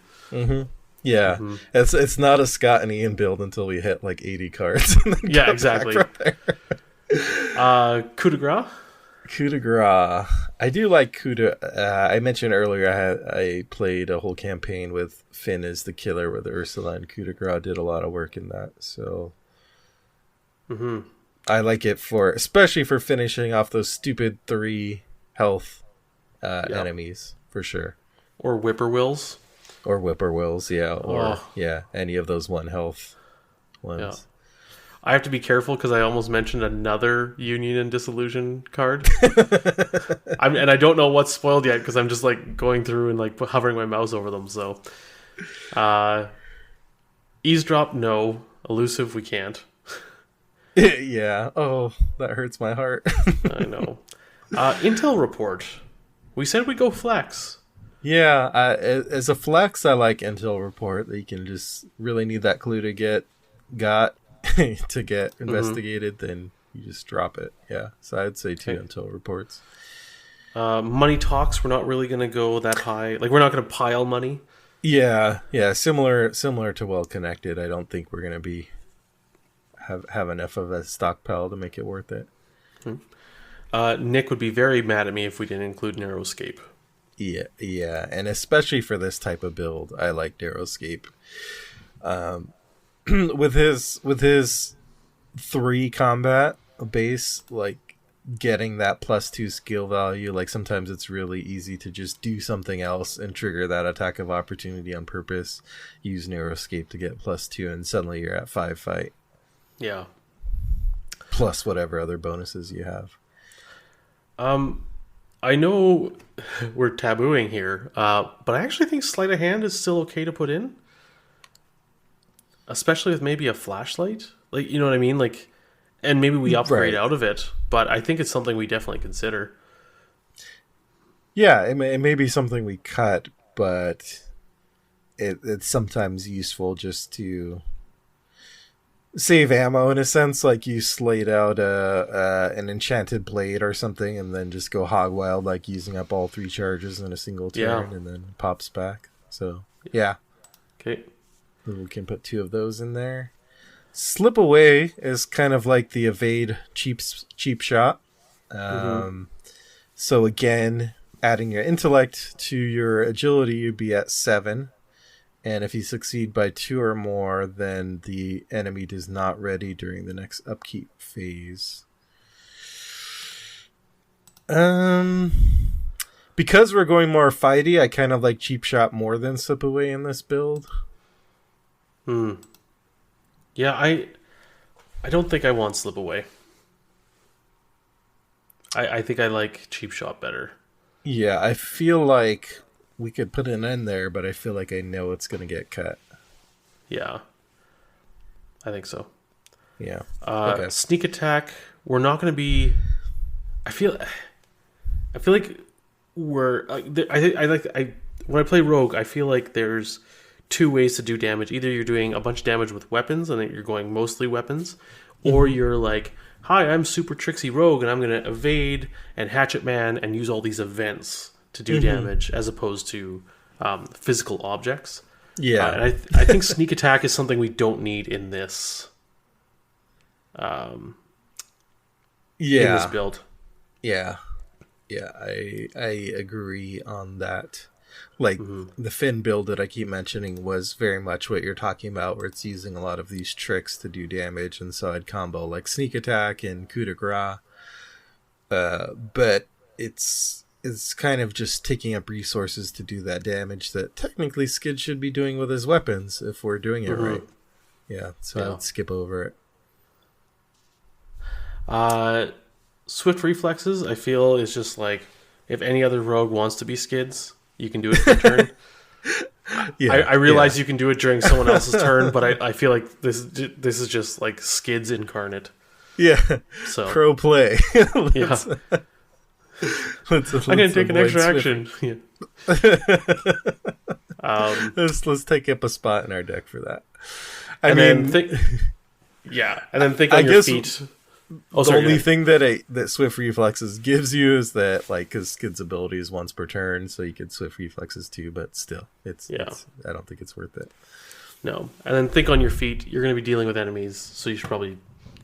Yeah, it's not a Scott and Ian build until we hit like 80 cards. Yeah, exactly. Coup de grace? Coup de grace. I do like coup de... I mentioned earlier I played a whole campaign with Finn as the killer with Ursula, and coup de grace did a lot of work in that, so... I like it especially for finishing off those stupid 3 health enemies, for sure. Or whippoorwills. Or whippoorwills, yeah. Or, any of those 1 health ones. Yeah. I have to be careful because I almost mentioned another Union and Dissolution card. And I don't know what's spoiled yet because I'm just like going through and like hovering my mouse over them. So, Eavesdrop, no. Elusive, we can't. Yeah. Oh, that hurts my heart. I know. Intel Report. We said we'd go flex. Yeah, as a flex, I like Intel Report. That you can just really need that clue to get investigated, then you just drop it. Yeah, so I'd say 2 Intel Reports. Money talks. We're not really going to go that high. Like, we're not going to pile money. Yeah. Similar to Well Connected. I don't think we're going to have enough of a stockpile to make it worth it. Nick would be very mad at me if we didn't include Narrowscape. Yeah, and especially for this type of build, I like Narrowscape. With his 3 combat base, like getting that +2 skill value, like sometimes it's really easy to just do something else and trigger that attack of opportunity on purpose. Use Narrowscape to get +2, and suddenly you're at 5 fight. Yeah. Plus whatever other bonuses you have. I know we're tabooing here, but I actually think sleight of hand is still okay to put in. Especially with maybe a flashlight. Like, you know what I mean? Like, And maybe we upgrade Right. out of it, but I think it's something we definitely consider. Yeah, it may be something we cut, but it's sometimes useful just to save ammo in a sense. Like you slate out an enchanted blade or something, and then just go hog wild, like using up all 3 charges in a single turn, and then it pops back. So yeah, Okay. we can put 2 of those in there. Slip away is kind of like the evade cheap shot. So again, adding your intellect to your agility, you'd be at 7. And if you succeed by 2 or more, then the enemy is not ready during the next upkeep phase. Because we're going more fighty, I kind of like cheap shot more than slip away in this build. Yeah, I don't think I want slip away. I think I like cheap shot better. Yeah, I feel like we could put an end there, but I feel like I know it's going to get cut. Yeah. I think so. Yeah. Okay. Sneak attack, we're not going to be... I feel like we're... when I play rogue, I feel like there's 2 ways to do damage. Either you're doing a bunch of damage with weapons, and then you're going mostly weapons, or you're like, hi, I'm super tricksy rogue, and I'm going to evade and hatchet man and use all these events to do damage, as opposed to physical objects. Yeah. And I think sneak attack is something we don't need in this. In this build. Yeah. Yeah, I agree on that. Like, the Finn build that I keep mentioning was very much what you're talking about, where it's using a lot of these tricks to do damage, and so I'd combo like sneak attack and coup de grace. But it's kind of just taking up resources to do that damage that technically Skid should be doing with his weapons if we're doing it right. Yeah, so I'd skip over it. Swift reflexes, I feel, is just like, if any other rogue wants to be Skids, you can do it for turn. I realize you can do it during someone else's turn, but I feel like this is just like Skids incarnate. Yeah. So pro play. Let's I'm gonna take an extra action. Yeah. Let's take up a spot in our deck for that. Then think on your feet. The only thing that Swift Reflexes gives you is that, like, because Skid's ability is once per turn, so you could Swift Reflexes too, but still, it's I don't think it's worth it. No. And then think on your feet. You're going to be dealing with enemies, so you should probably,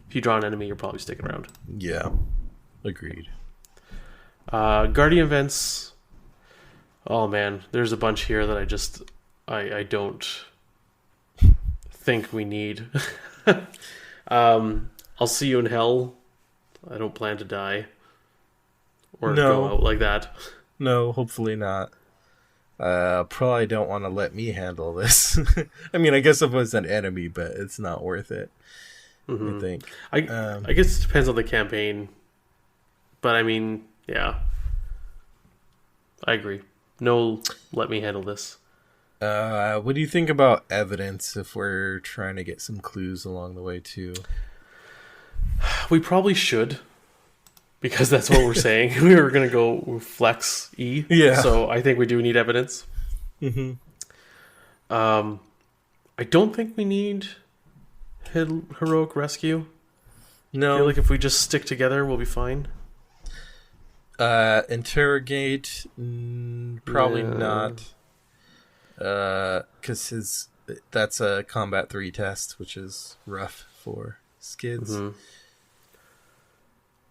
if you draw an enemy, you're probably sticking around. Yeah. Agreed. Guardian events. Oh, man. There's a bunch here that I don't think we need. I'll see you in hell. I don't plan to die. Or go out like that. No, hopefully not. Probably don't want to let me handle this. I mean, I guess if it was an enemy, but it's not worth it. I think. I guess it depends on the campaign. But I mean, yeah. I agree. No, let me handle this. What do you think about evidence if we're trying to get some clues along the way too? We probably should, because that's what we're saying. We were going to go flex E. Yeah. So I think we do need evidence. I don't think we need heroic rescue. No. I feel like if we just stick together, we'll be fine. Interrogate, probably not. Because that's a combat 3 test, which is rough for Skids.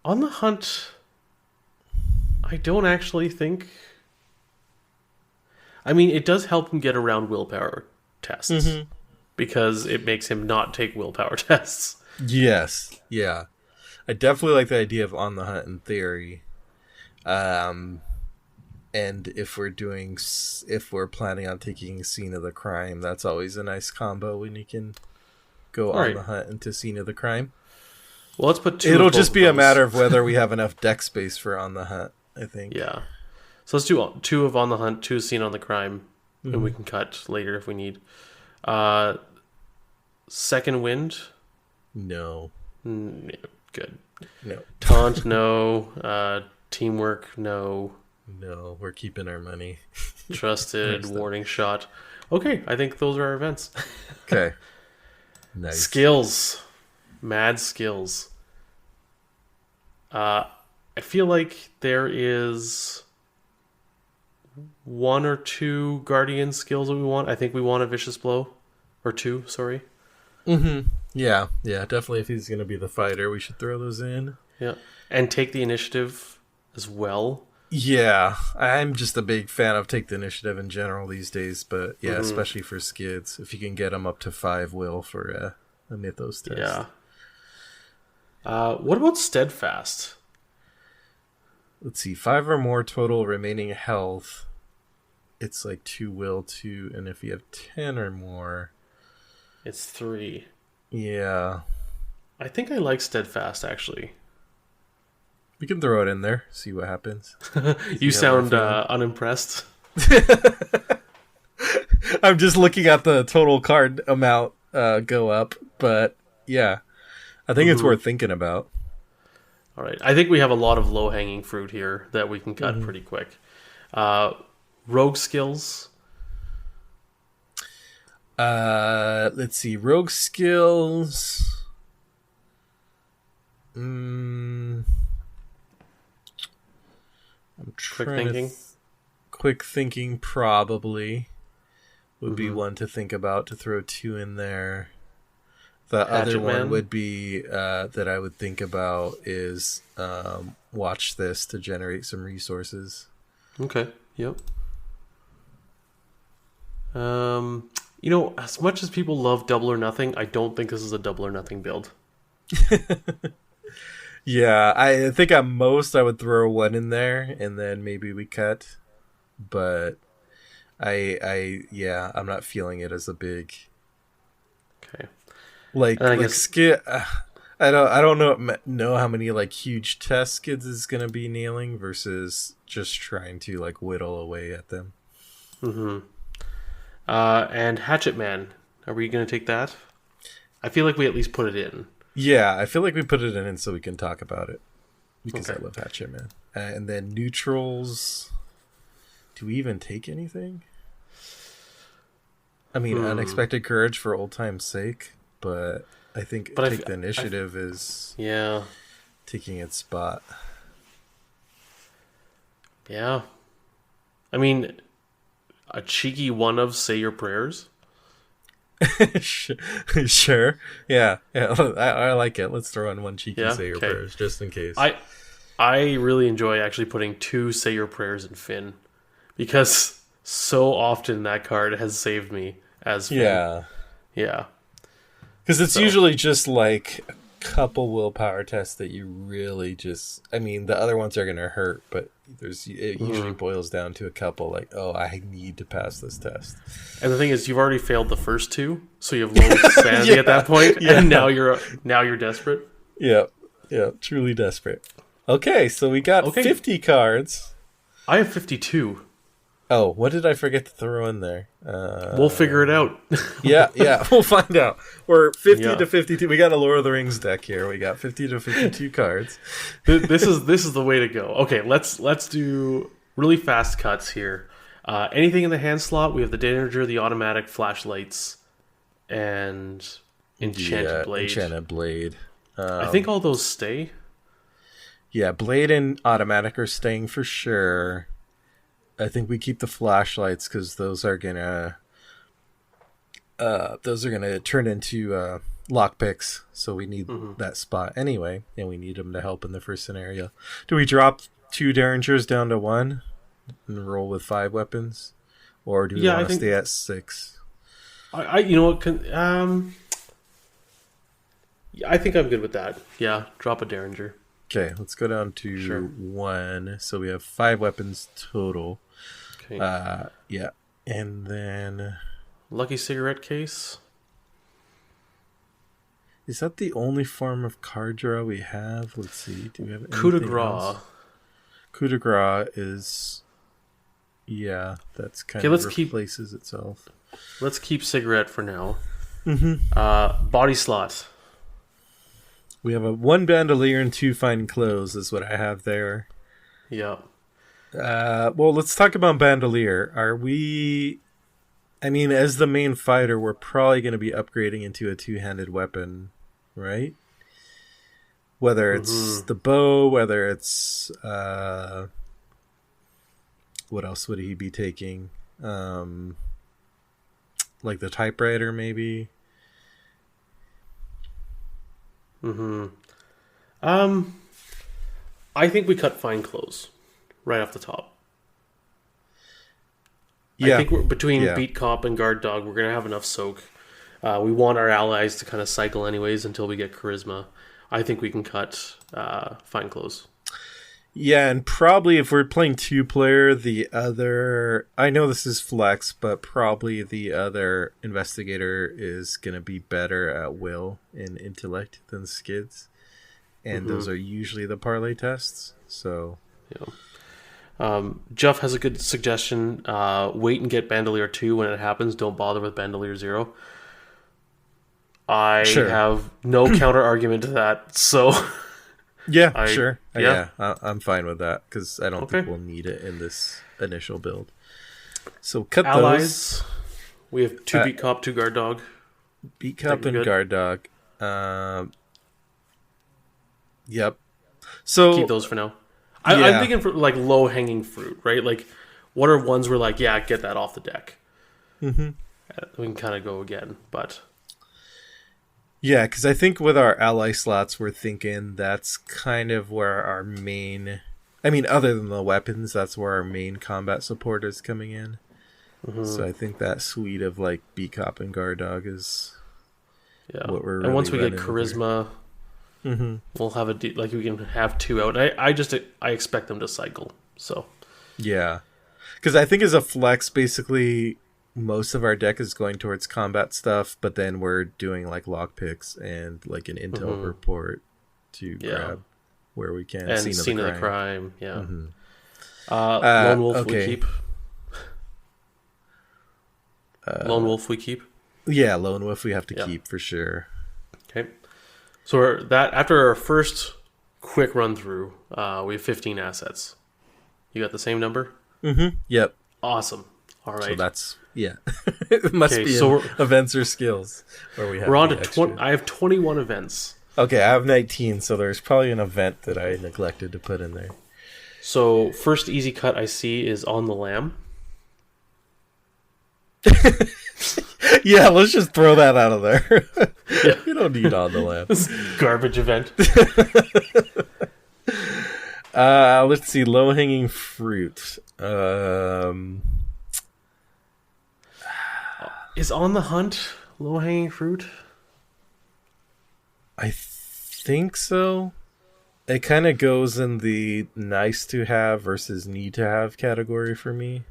On the hunt, I don't actually think... I mean, it does help him get around willpower tests. Because it makes him not take willpower tests. Yes. Yeah. I definitely like the idea of on the hunt in theory. And if we're planning on taking scene of the crime, that's always a nice combo when you can go on the hunt into scene of the crime. Well, let's put 2. It'll just be a matter of whether we have enough deck space for on the hunt, I think. Yeah. So let's do 2 of on the hunt, 2 scene on the crime, and we can cut later if we need. Second wind? No. Yeah, good. No. Taunt, no. Teamwork, no. No, we're keeping our money. Trusted, warning shot. Okay, I think those are our events. Okay. Nice. Skills. Mad skills. I feel like there is one or two guardian skills that we want. I think we want a vicious blow. Or two, sorry. Mm-hmm. Yeah, definitely if he's going to be the fighter, we should throw those in. Yeah. And take the initiative as well. Yeah, I'm just a big fan of take the initiative in general these days, but yeah, especially for Skids. If you can get them up to 5 will for a Mythos test. Yeah. What about steadfast? Let's see, 5 or more total remaining health. It's like 2 will, 2, and if you have 10 or more... It's 3. Yeah. I think I like steadfast, actually. We can throw it in there, see what happens. You sound unimpressed. I'm just looking at the total card amount go up, but yeah, I think it's worth thinking about. All right. I think we have a lot of low-hanging fruit here that we can cut pretty quick. Rogue skills. Let's see. Rogue skills. I'm Quick thinking. Quick thinking probably would be one to think about to throw 2 in there. The other one would be that I would think about is watch this to generate some resources. Okay. Yep. As much as people love double or nothing, I don't think this is a double or nothing build. Yeah, I think at most I would throw 1 in there and then maybe we cut. But I'm not feeling it as a big. Okay. I don't know how many like huge test Skids is gonna be nailing versus just trying to like whittle away at them. And Hatchet Man, are we gonna take that? I feel like we at least put it in. Yeah, I feel like we put it in so we can talk about it because Okay. I love Hatchet Man. And then neutrals. Do we even take anything? I mean, unexpected courage for old time's sake, but I think the initiative is taking its spot. Yeah. I mean, a cheeky one of say your prayers. Sure. Yeah. I like it. Let's throw in 1 cheeky say your prayers just in case. I really enjoy actually putting 2 say your prayers in Finn because so often that card has saved me as Finn. Yeah. Because it's usually just like a couple willpower tests that you really just... I mean, the other ones are going to hurt, but it usually boils down to a couple like, oh, I need to pass this test. And the thing is, you've already failed the first 2, so you have low sanity at that point, and now you're desperate. Yeah, truly desperate. Okay, so we got 50 cards. I have 52. Oh, what did I forget to throw in there? We'll figure it out. yeah, we'll find out. We're 50 to 52. We got a Lord of the Rings deck here. We got 50 to 52 cards. This is the way to go. Okay, let's do really fast cuts here. Anything in the hand slot, we have the Danger, the automatic, flashlights, and Enchanted Blade. Enchanted Blade. I think all those stay. Yeah, Blade and automatic are staying for sure. I think we keep the flashlights because those are gonna turn into lockpicks. So we need that spot anyway, and we need them to help in the first scenario. Do we drop 2 Derringers down to 1 and roll with 5 weapons, or do we want to stay at 6? I think I'm good with that. Yeah, drop a Derringer. Okay, let's go down to 1. So we have 5 weapons total. Okay. And then Lucky cigarette case. Is that the only form of card draw we have? Let's see. Do we have anything Coup de grace. else? Coup de grace is... Yeah, that's kind of replaces itself. Let's keep cigarette for now. Body slot. We have a 1 bandolier and 2 fine clothes is what I have there. Yeah. Well, let's talk about bandolier. Are we... I mean, as the main fighter, we're probably going to be upgrading into a 2-handed weapon, right? Whether it's the bow, whether it's... what else would he be taking? Like the typewriter, maybe? I think we cut fine clothes right off the top. Yeah. I think between Beat Cop and Guard Dog, we're going to have enough soak. We want our allies to kind of cycle anyways until we get charisma. I think we can cut fine clothes. Yeah, and probably if we're playing 2-player, the other... I know this is flex, but probably the other investigator is going to be better at will and intellect than Skids. And those are usually the parlay tests, so... Yeah. Jeff has a good suggestion. Wait and get Bandolier 2 when it happens. Don't bother with Bandolier 0. I have no counter argument to that, so... Yeah, sure. Yeah, I'm fine with that, because I don't think we'll need it in this initial build. So cut allies, those. We have 2 Beat Cop, 2 Guard Dog. Beat Cop and Guard Dog. Yep. So keep those for now. I'm thinking for like low-hanging fruit, right? Like, what are ones where like, yeah, get that off the deck. We can kind of go again, but... Yeah, because I think with our ally slots, we're thinking that's kind of where our main... I mean, other than the weapons, that's where our main combat support is coming in. So I think that suite of, like, Beat-Cop and Guard Dog is what we're really and once we get Charisma, we'll have like, we can have 2 out. I expect them to cycle, so... Yeah. Because I think as a flex, basically... most of our deck is going towards combat stuff, but then we're doing like lockpicks and like an intel report to grab where we can. And scene of the crime. Yeah. Lone Wolf we keep. Lone Wolf we keep. Yeah, Lone Wolf we have to keep for sure. Okay. So after our first quick run through, we have 15 assets. You got the same number? Yep. Awesome. All right. So that's... Yeah. It must be events or skills where we have. We're on to 20. I have 21 events. Okay, I have 19, so there's probably an event that I neglected to put in there. So first easy cut I see is On the Lamb. Yeah, let's just throw that out of there. We don't need On the Lamb. This garbage event. Let's see, low hanging fruit. Is On the Hunt low-hanging fruit? I think so. It kind of goes in the nice to have versus need to have category for me.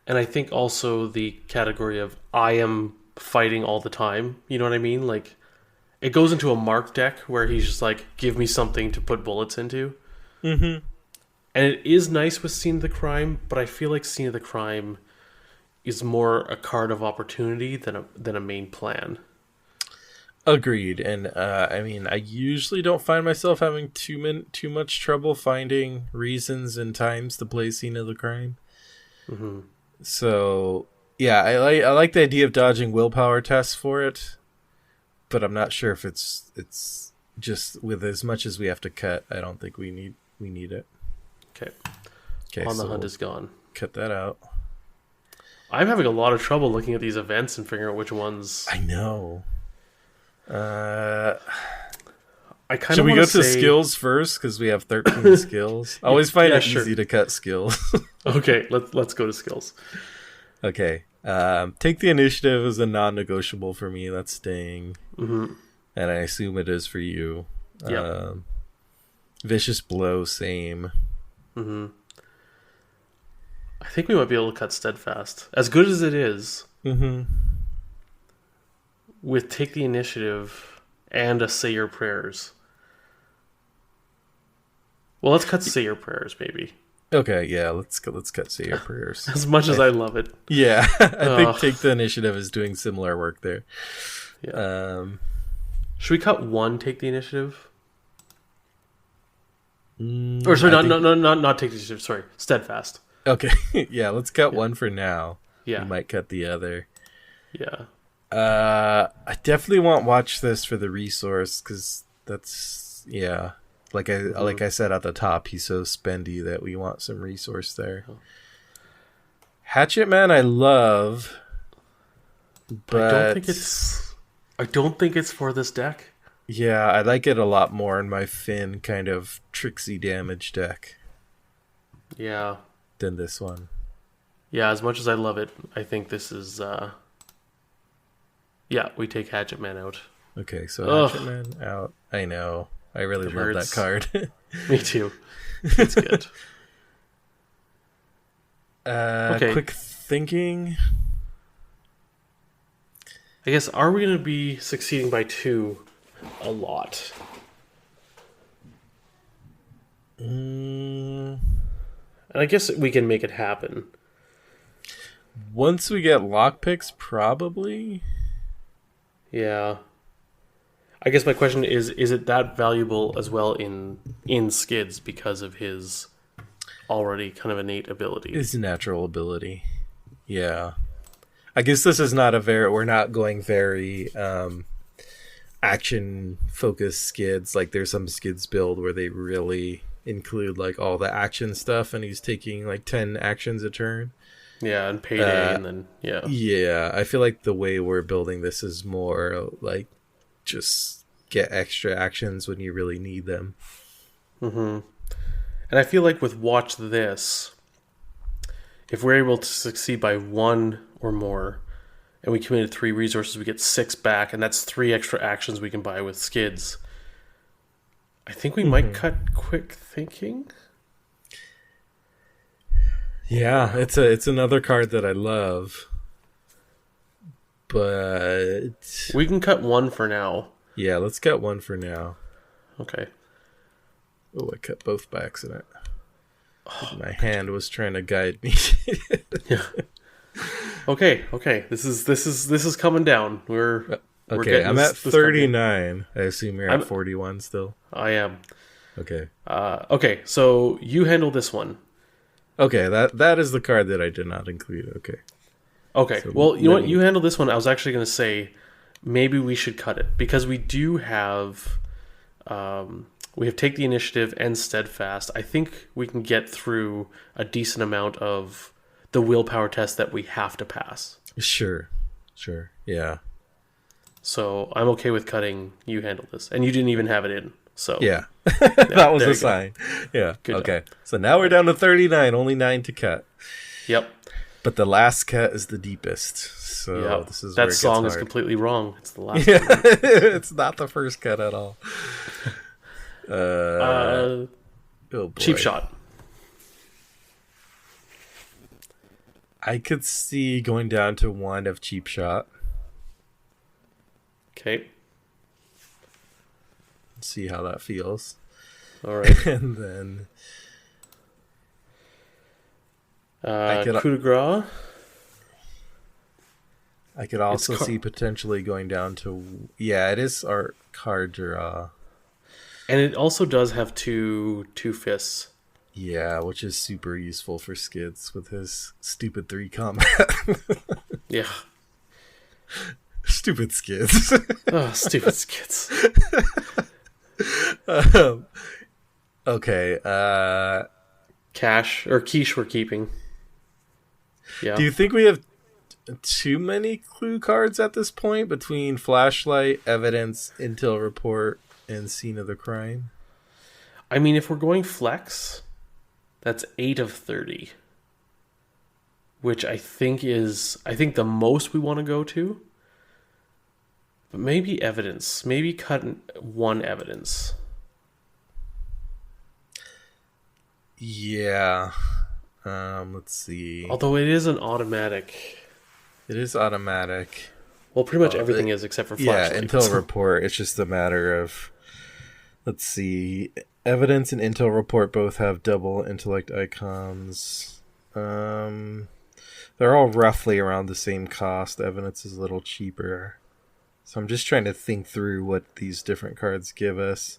And I think also the category of I am fighting all the time. You know what I mean? Like, it goes into a Mark deck where he's just like, give me something to put bullets into. And it is nice with Scene of the Crime, but I feel like Scene of the Crime... is more a card of opportunity than a main plan. Agreed. And I mean, I usually don't find myself having too much trouble finding reasons and times to play Scene of the Crime. So yeah, I like the idea of dodging willpower tests for it, but I'm not sure if it's just with as much as we have to cut. I don't think we need it. Okay. On the Hunt is gone. Cut that out. I'm having a lot of trouble looking at these events and figuring out which ones. I know. I kind Should of we go to skills first because we have 13 skills? I always find it easy to cut skills. Okay, let's go to skills. Okay. Take the initiative as a non-negotiable for me. That's staying, and I assume it is for you. Yeah. Vicious blow, same. I think we might be able to cut Steadfast. As good as it is, with Take the Initiative and a Say Your Prayers. Well, let's cut Say Your Prayers, maybe. Okay, yeah, let's cut Say Your Prayers. As much as I love it. Yeah, I think Take the Initiative is doing similar work there. Yeah. Should we cut one, take the initiative? Mm, Or sorry, I not take the initiative. Sorry, steadfast. Okay, yeah, let's cut one for now. Yeah, We might cut the other. yeah. I definitely want watch this for the resource because that's Like I said at the top, he's so spendy that we want some resource there. Hatchet Man, I love, but I don't think it's for this deck. Yeah, I like it a lot more in my Finn kind of tricksy damage deck. Yeah. Than this one. Yeah, as much as I love it, I think this is yeah, we take Hatchet Man out. Okay, so Hatchet Man out. I know. I really love that card. Me too. It's good. Okay. Quick thinking. I guess, are we going to be succeeding by 2 a lot? And I guess we can make it happen. Once we get lockpicks, probably. Yeah. I guess my question is it that valuable as well in Skids because of his already kind of innate ability? His natural ability. Yeah. I guess this is not we're not going very action focused Skids. Like there's some Skids build where they really include like all the action stuff and he's taking like 10 actions a turn. Yeah, and payday and then Yeah, I feel like the way we're building this is more like just get extra actions when you really need them. Mm-hmm. And I feel like with Watch This, if we're able to succeed by 1 or more, and we committed 3 resources, we get 6 back, and that's 3 extra actions we can buy with Skids. I think we might cut Quick Thinking. Yeah, it's another card that I love. But we can cut 1 for now. Yeah, let's cut 1 for now. Okay. Oh, I cut both by accident. My hand was trying to guide me. Yeah. Okay. This is coming down. We're okay. I'm at 39. I assume you're at 41 still. I am. Okay. Okay. So you handle this one. Okay. That is the card that I did not include. Okay. Okay. So well, you know what? You handle this one. I was actually going to say maybe we should cut it because we do have. We have Take the Initiative and Steadfast. I think we can get through a decent amount of the willpower test that we have to pass. Sure. Yeah. So I'm okay with cutting. You handle this. And you didn't even have it in. So yeah. That was a sign. Yeah. Good okay. Job. So now we're down to 39. Only 9 to cut. Yep. But the last cut is the deepest. So this is that song is completely wrong. It's the last cut. It's not the first cut at all. Oh boy. Cheap Shot. I could see going down to 1 of Cheap Shot. Okay. See how that feels. All right. And then coup de grace. I could also see potentially going down to it is our card draw. And it also does have two fists. Yeah, which is super useful for Skids with his stupid 3 combat. Yeah. Stupid Skids. Oh, stupid Skids. Okay. Cash or quiche we're keeping. Yeah. Do you think we have too many clue cards at this point between Flashlight, Evidence, Intel Report, and Scene of the Crime? I mean, if we're going flex, that's 8 of 30. Which I think the most we want to go to. But maybe Evidence. Maybe cut 1 Evidence. Yeah. Let's see. Although it is an automatic. It is automatic. Well, pretty much everything is except for Flashlight. Yeah, Intel Report. It's just a matter of... Let's see. Evidence and Intel Report both have double intellect icons. They're all roughly around the same cost. Evidence is a little cheaper. So I'm just trying to think through what these different cards give us.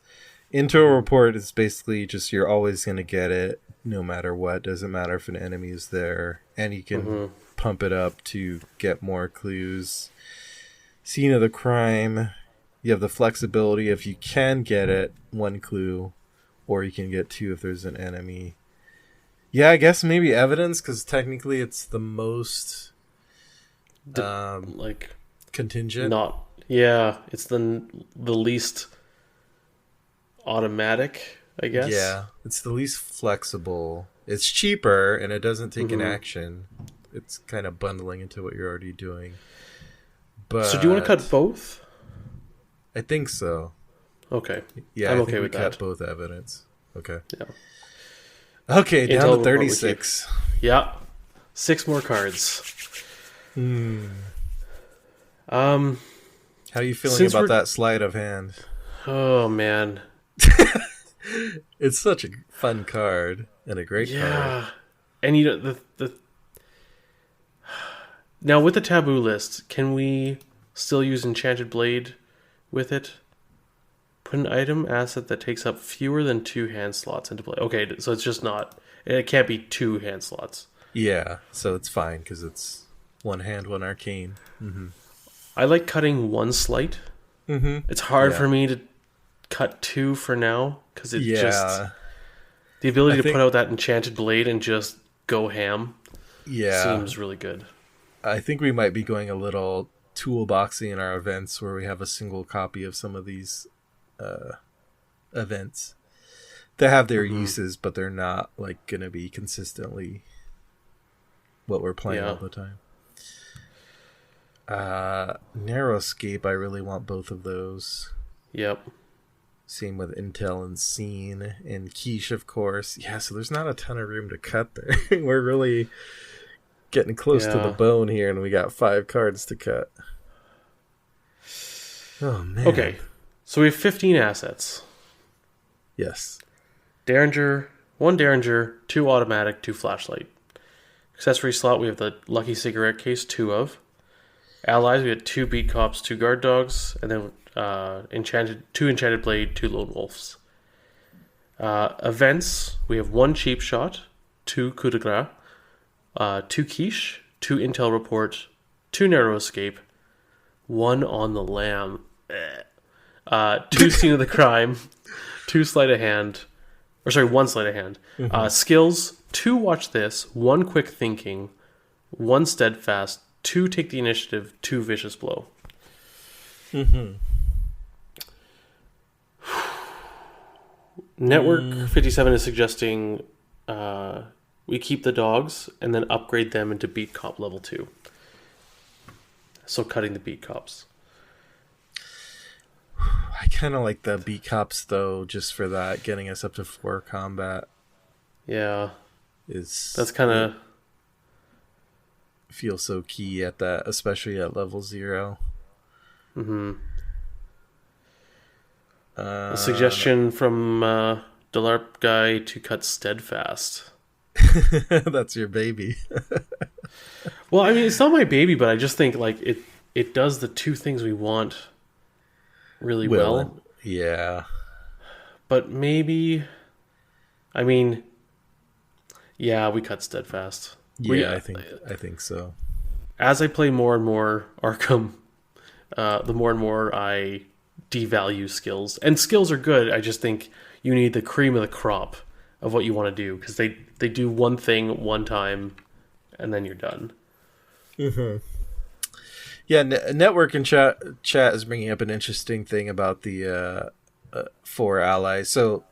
Intel Report is basically just you're always going to get it no matter what. Doesn't matter if an enemy is there. And you can pump it up to get more clues. Scene of the crime. You have the flexibility if you can get it, 1 clue. Or you can get 2 if there's an enemy. Yeah, I guess maybe evidence, because technically it's the most contingent. It's the least automatic, I guess. Yeah, it's the least flexible. It's cheaper and it doesn't take an action. It's kind of bundling into what you're already doing. But so do you want to cut both? I think so. Okay. Yeah, I'm I okay think with we that. cut both evidence. Okay. Yeah. Okay, down to 36. Yeah. 6 more cards. How are you feeling about that sleight of hand? Oh, man. It's such a fun card and a great card. Yeah. And you know, now with the taboo list, can we still use Enchanted Blade with it? Put an item asset that takes up fewer than 2 hand slots into play. Okay, so it's just not... It can't be 2 hand slots. Yeah, so it's fine because it's 1 hand, 1 arcane. Mm-hmm. I like cutting 1 sleight. Mm-hmm. It's hard for me to cut 2 for now because it just... The ability to put out that Enchanted Blade and just go ham seems really good. I think we might be going a little toolboxy in our events where we have a single copy of some of these events. They have their uses, but they're not like going to be consistently what we're playing all the time. Narrowscape, I really want both of those. Yep. Same with Intel and Scene and Quiche, of course. Yeah, so there's not a ton of room to cut there. We're really getting close to the bone here, and we got 5 cards to cut. Oh, man. Okay, so we have 15 assets. Yes. Derringer, 1 Derringer, 2 automatic, 2 flashlight. Accessory slot, we have the Lucky Cigarette Case, 2 of. Allies, we had 2 Beat Cops, 2 Guard Dogs, and then 2 Enchanted Blade, 2 Lone Wolves. Events, we have 1 Cheap Shot, 2 Coup de Grace, 2 Quiche, 2 Intel Report, 2 Narrow Escape, 1 On the Lam, 2 Scene of the Crime, 2 Sleight of Hand, 1 Sleight of Hand. Skills, 2 Watch This, 1 Quick Thinking, 1 Steadfast, 2 Take the Initiative, 2 Vicious Blow. Network 57 is suggesting we keep the dogs and then upgrade them into Beat Cop level 2. So cutting the Beat Cops. I kind of like the Beat Cops, though, just for that. Getting us up to 4 combat. Yeah. That's kind of... feels so key at that, especially at level 0. A suggestion from Delarp guy to cut Steadfast. That's your baby. Well, I mean, it's not my baby, but I just think like it does the 2 things we want really well. Yeah. But maybe, I mean, yeah, we cut Steadfast. Yeah, I think so. As I play more and more Arkham, the more and more I devalue skills. And skills are good. I just think you need the cream of the crop of what you want to do because they do one thing one time and then you're done. Yeah, network and chat is bringing up an interesting thing about the 4 allies. So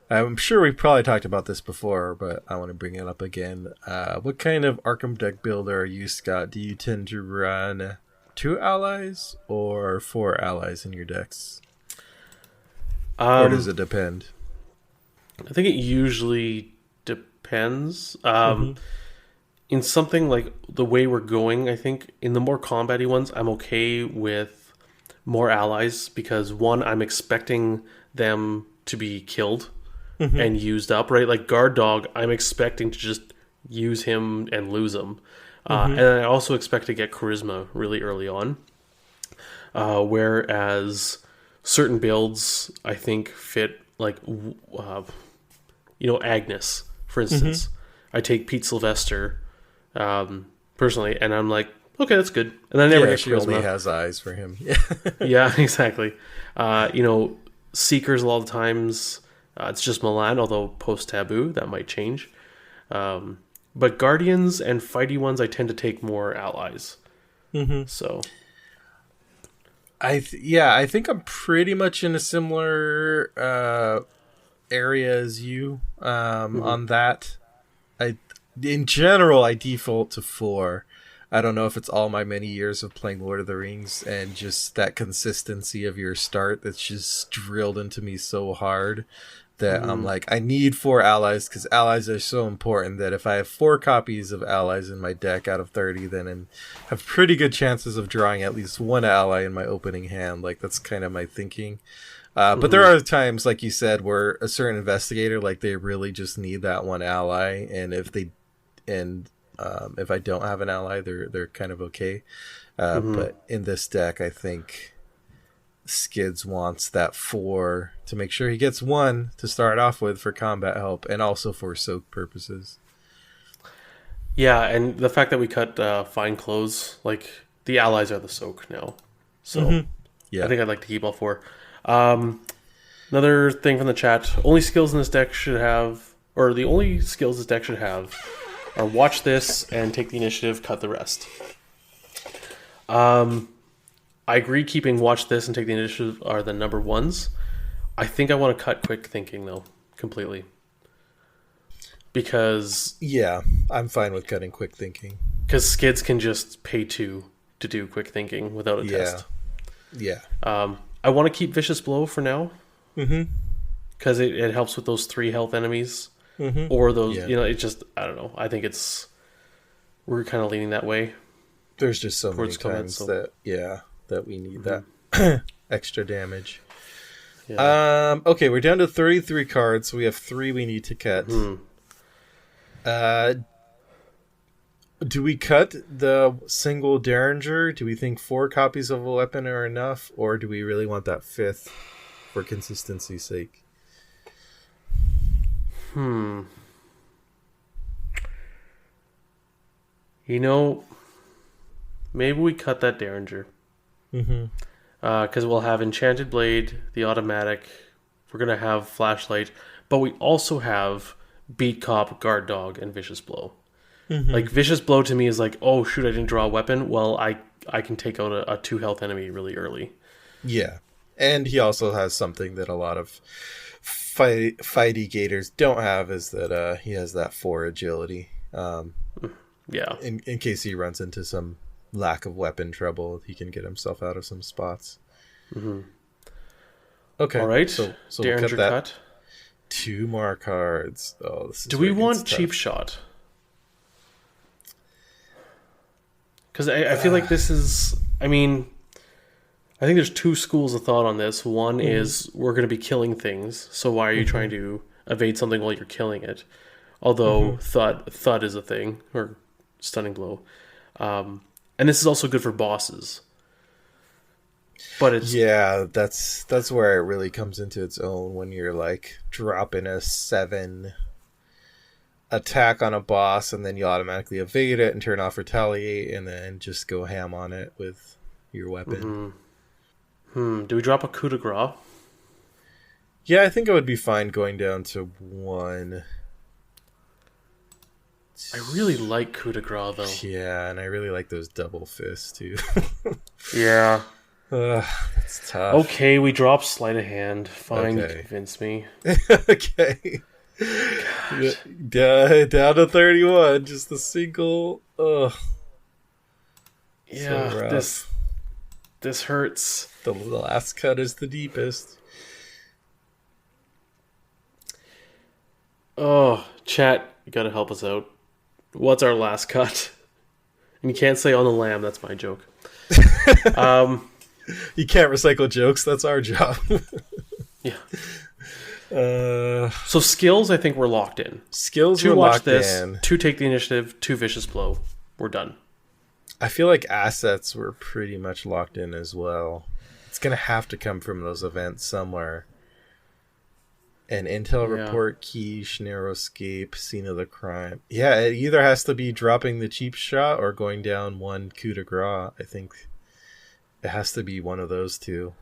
I'm sure we've probably talked about this before, but I want to bring it up again. What kind of Arkham deck builder are you, Scott? Do you tend to run 2 allies or 4 allies in your decks? Or does it depend? I think it usually depends. In something like the way we're going, I think in the more combat-y ones, I'm okay with more allies because, one, I'm expecting them to be killed and used up, right? Like Guard Dog, I'm expecting to just use him and lose him. And I also expect to get Charisma really early on. whereas certain builds I think fit like Agnes, for instance. I take Pete Sylvester personally, and I'm like, okay, that's good. And I never get she charisma. only has eyes for him. Yeah, exactly. Seekers a lot of times it's just Milan, although post Taboo that might change. But Guardians and fighty ones, I tend to take more allies. So, I think I'm pretty much in a similar area as you on that. In general, I default to 4. I don't know if it's all my many years of playing Lord of the Rings and just that consistency of your start that's just drilled into me so hard that I'm like, I need 4 allies because allies are so important that if I have 4 copies of allies in my deck out of 30, then I have pretty good chances of drawing at least 1 ally in my opening hand. Like, that's kind of my thinking. But there are times, like you said, where a certain investigator, like, they really just need that 1 ally, and if I don't have an ally, they're kind of okay. But in this deck, I think Skids wants that 4 to make sure he gets 1 to start off with for combat help and also for soak purposes. Yeah, and the fact that we cut fine clothes, like the allies are the soak now. So Yeah. I think I'd like to keep all 4. Another thing from the chat, the only skills this deck should have are watch this and take the initiative, cut the rest. I agree keeping watch this and take the initiative are the number 1s. I think I want to cut quick thinking though, completely. Because yeah, I'm fine with cutting quick thinking. Because Skids can just pay 2 to do quick thinking without a test. Yeah. I want to keep Vicious Blow for now. Because it helps with those 3 health enemies. Or those, it just, I don't know. I think we're kind of leaning that way. There's just so many times that we need that extra damage. Yeah. Okay, we're down to 33 cards, so we have 3 we need to cut. Do we cut the single Derringer? Do we think 4 copies of a weapon are enough? Or do we really want that 5th for consistency's sake? Maybe we cut that Derringer. Because we'll have Enchanted Blade, the automatic. We're going to have Flashlight. But we also have Beat Cop, Guard Dog, and Vicious Blow. Like, Vicious Blow to me is like, oh, shoot, I didn't draw a weapon. Well, I can take out a 2 health enemy really early. Yeah. And he also has something that a lot of fighty gators don't have, is that he has that 4 agility. In case he runs into some lack of weapon trouble, he can get himself out of some spots. Okay. All right. So Derringer we'll cut that. cut. 2 more cards. Oh, this is Do we want Cheap Shot? Because I feel like this is... I mean, I think there's 2 schools of thought on this. One is we're going to be killing things, so why are you trying to evade something while you're killing it? Although thud is a thing, or stunning blow. And this is also good for bosses. But it's... Yeah, that's where it really comes into its own, when you're like dropping a 7 attack on a boss and then you automatically evade it and turn off retaliate and then just go ham on it with your weapon. Do we drop a coup de grace? Yeah, I think it would be fine going down to 1. I really like coup de grace though. Yeah, and I really like those double fists too. Yeah. That's tough. Okay, we drop sleight of hand. Fine, you convince me. Okay. Down to 31. Just a single. Yeah, so this hurts. The last cut is the deepest. Oh, chat, you gotta help us out. What's our last cut? And you can't say on the lamb, that's my joke. You can't recycle jokes, that's our job. Yeah. So skills, I think we're locked in. Skills 2 are watch locked this, in. 2 take the initiative, 2 vicious blow. We're done. I feel like assets were pretty much locked in as well. It's going to have to come from those events somewhere. An intel report, quiche, narrow escape, scene of the crime. Yeah, it either has to be dropping the cheap shot or going down one coup de grace. I think it has to be one of those two.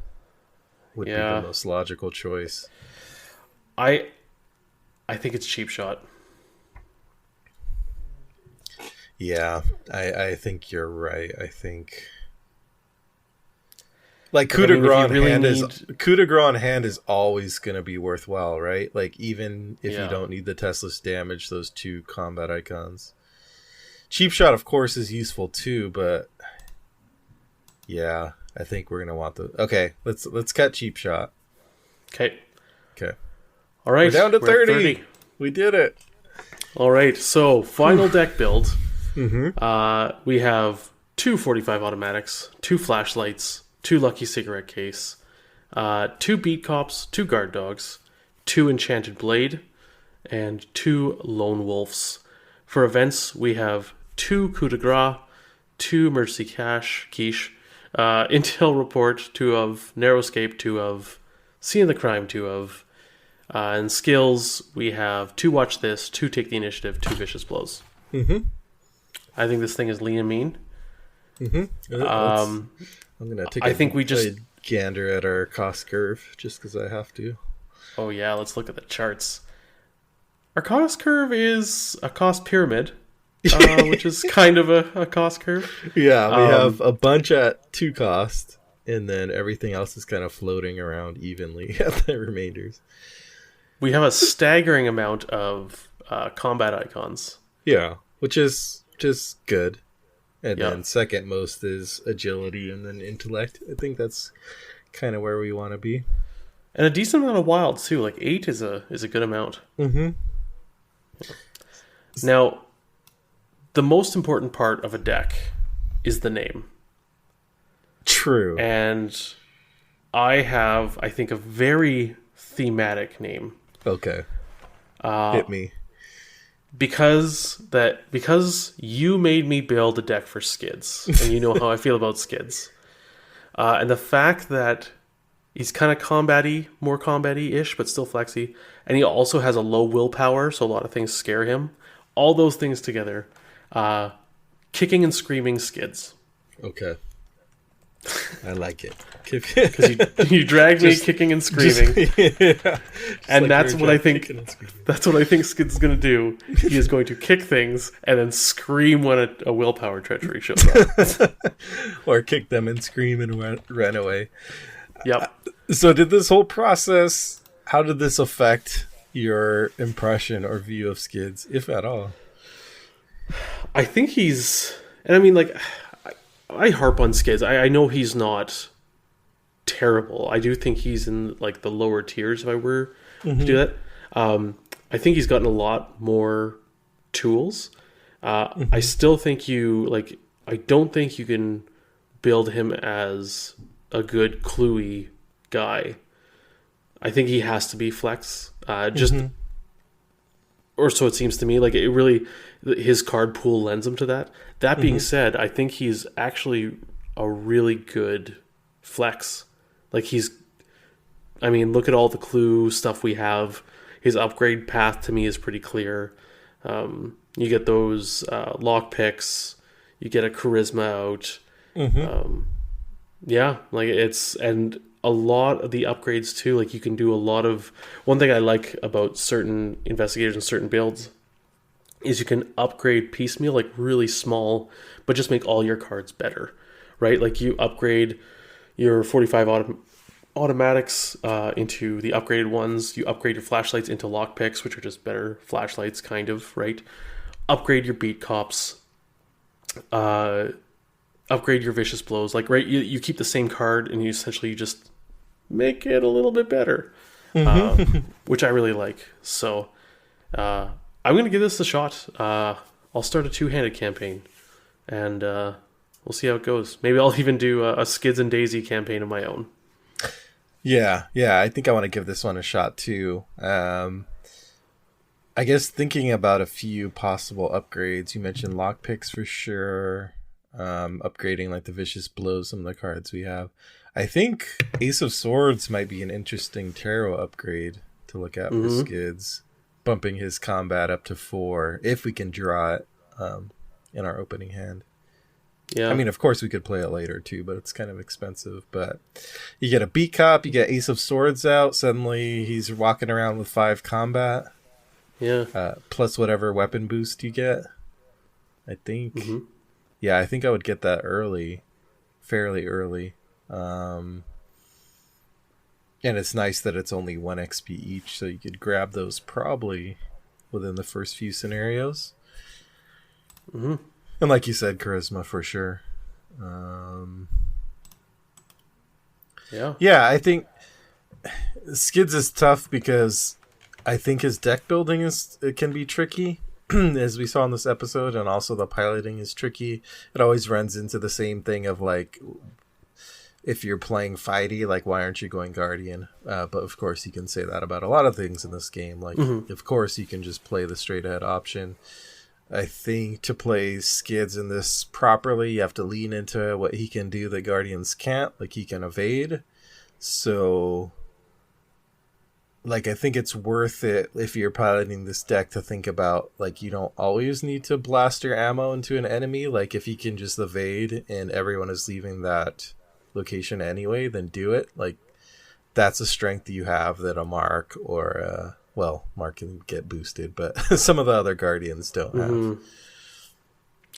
Would be the most logical choice. I think it's cheap shot. Yeah, I think you're right. I think like coup de grace on hand is always going to be worthwhile, right? Like even if you don't need the Tesla's damage, those two combat icons. Cheap shot, of course, is useful too, but yeah, I think we're gonna want the. Okay, let's cut cheap shot. Okay. All We're right, down to 30. We did it. All right, so final deck build. We have 2 45 automatics, 2 flashlights, 2 lucky cigarette case, 2 beat cops, 2 guard dogs, 2 enchanted blade, and 2 lone wolves. For events, we have 2 coup de grace, 2 emergency quiche, intel report, 2 of narrow escape, 2 of scene of the crime, 2 of and skills, we have 2 watch this, 2 take the initiative, 2 vicious blows. I think this thing is lean and mean. I'm gonna take a gander at our cost curve just because I have to. Oh yeah, let's look at the charts. Our cost curve is a cost pyramid, which is kind of a cost curve. Yeah, we have a bunch at 2 cost, and then everything else is kind of floating around evenly at the remainders. We have a staggering amount of combat icons. Yeah, which is just good. And then second most is agility and then intellect. I think that's kind of where we want to be. And a decent amount of wilds too. Like 8 is a good amount. Now, the most important part of a deck is the name. True. And I have, I think, a very thematic name. Okay. Hit me. Because you made me build a deck for Skids, and you know how I feel about Skids. And the fact that he's kind of more combat-y-ish, but still flexy, and he also has a low willpower, so a lot of things scare him. All those things together, kicking and screaming Skids. Okay. I like it. Because you dragged me kicking and screaming, and that's what I think. That's what I think Skids is going to do. He is going to kick things and then scream when a willpower treachery shows up, or kick them and scream and run away. Yep. So, did this whole process? How did this affect your impression or view of Skids, if at all? I think he's, and I mean, like, I harp on Skids. I know he's not terrible. I do think he's in like the lower tiers if I were to do that. I think he's gotten a lot more tools. I still think I don't think you can build him as a good cluey guy. I think he has to be flex. Or so it seems to me. Like, it really, his card pool lends him to that. That being said, I think he's actually a really good flex. Like, look at all the clue stuff we have. His upgrade path to me is pretty clear. You get those lock picks. You get a charisma out. And a lot of the upgrades too, like you can do a lot of, one thing I like about certain investigators and certain builds is you can upgrade piecemeal, like really small, but just make all your cards better, right? Like you upgrade your 45 automatics into the upgraded ones. You upgrade your flashlights into lockpicks, which are just better flashlights, kind of, right? Upgrade your beat cops. Upgrade your vicious blows. Like, right, you keep the same card and you essentially just make it a little bit better, which I really like. So I'm going to give this a shot. I'll start a 2-handed campaign and we'll see how it goes. Maybe I'll even do a Skids and Daisy campaign of my own. Yeah, I think I want to give this one a shot too. I guess thinking about a few possible upgrades, you mentioned lockpicks for sure. upgrading like the vicious blows, some of the cards we have. I think Ace of Swords might be an interesting tarot upgrade to look at for Skids, bumping his combat up to 4 if we can draw it in our opening hand. Yeah, I mean, of course we could play it later too, but it's kind of expensive. But you get a beat cop, you get Ace of Swords out, suddenly he's walking around with 5 combat. Yeah. Plus whatever weapon boost you get. I think. Yeah, I think I would get that fairly early. And it's nice that it's only 1 XP each, so you could grab those probably within the first few scenarios. And like you said, charisma for sure. Yeah, I think Skids is tough because I think his deck building it can be tricky, as we saw in this episode, and also the piloting is tricky. It always runs into the same thing of like, if you're playing fighty, like why aren't you going Guardian? But of course you can say that about a lot of things in this game. Like, of course you can just play the straight ahead option. I think to play Skids in this properly, you have to lean into what he can do that Guardians can't. Like, he can evade. So, like, I think it's worth it if you're piloting this deck to think about, like, you don't always need to blast your ammo into an enemy. Like, if he can just evade and everyone is leaving that location anyway, then do it. Like, that's a strength you have that a Mark or well, Mark can get boosted, but some of the other Guardians don't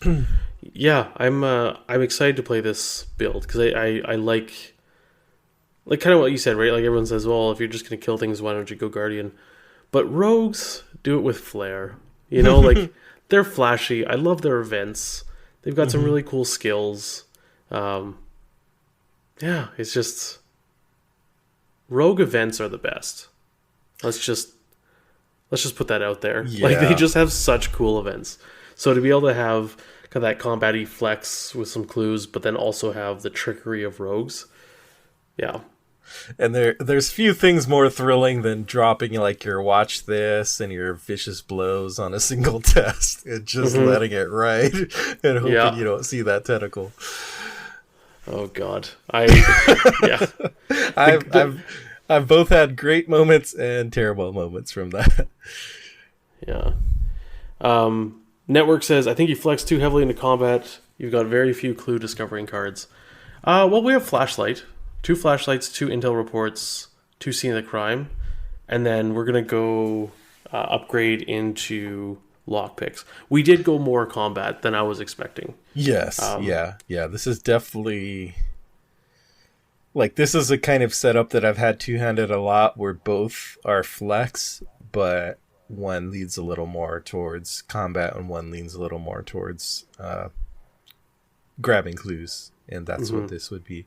have. Yeah, I'm excited to play this build because I like kind of what you said, right? Like, everyone says, well, if you're just gonna kill things, why don't you go Guardian? But rogues do it with flair, you know. Like, they're flashy. I love their events. They've got some really cool skills. Yeah, it's just, rogue events are the best. Let's just put that out there. Yeah. Like, they just have such cool events. So to be able to have kind of that combat-y flex with some clues, but then also have the trickery of rogues, yeah. And there's few things more thrilling than dropping like your watch this and your vicious blows on a single test and just letting it ride and hoping you don't see that tentacle. Oh God, I've both had great moments and terrible moments from that. Yeah. Network says, I think you flex too heavily into combat. You've got very few clue discovering cards. Well, we have flashlight, 2 flashlights, 2 intel reports, 2 scene of the crime, and then we're gonna go upgrade into lockpicks. We did go more combat than I was expecting. Yes. Yeah. This is definitely, like, this is a kind of setup that I've had two-handed a lot, where both are flex, but one leans a little more towards combat and one leans a little more towards grabbing clues, and that's what this would be.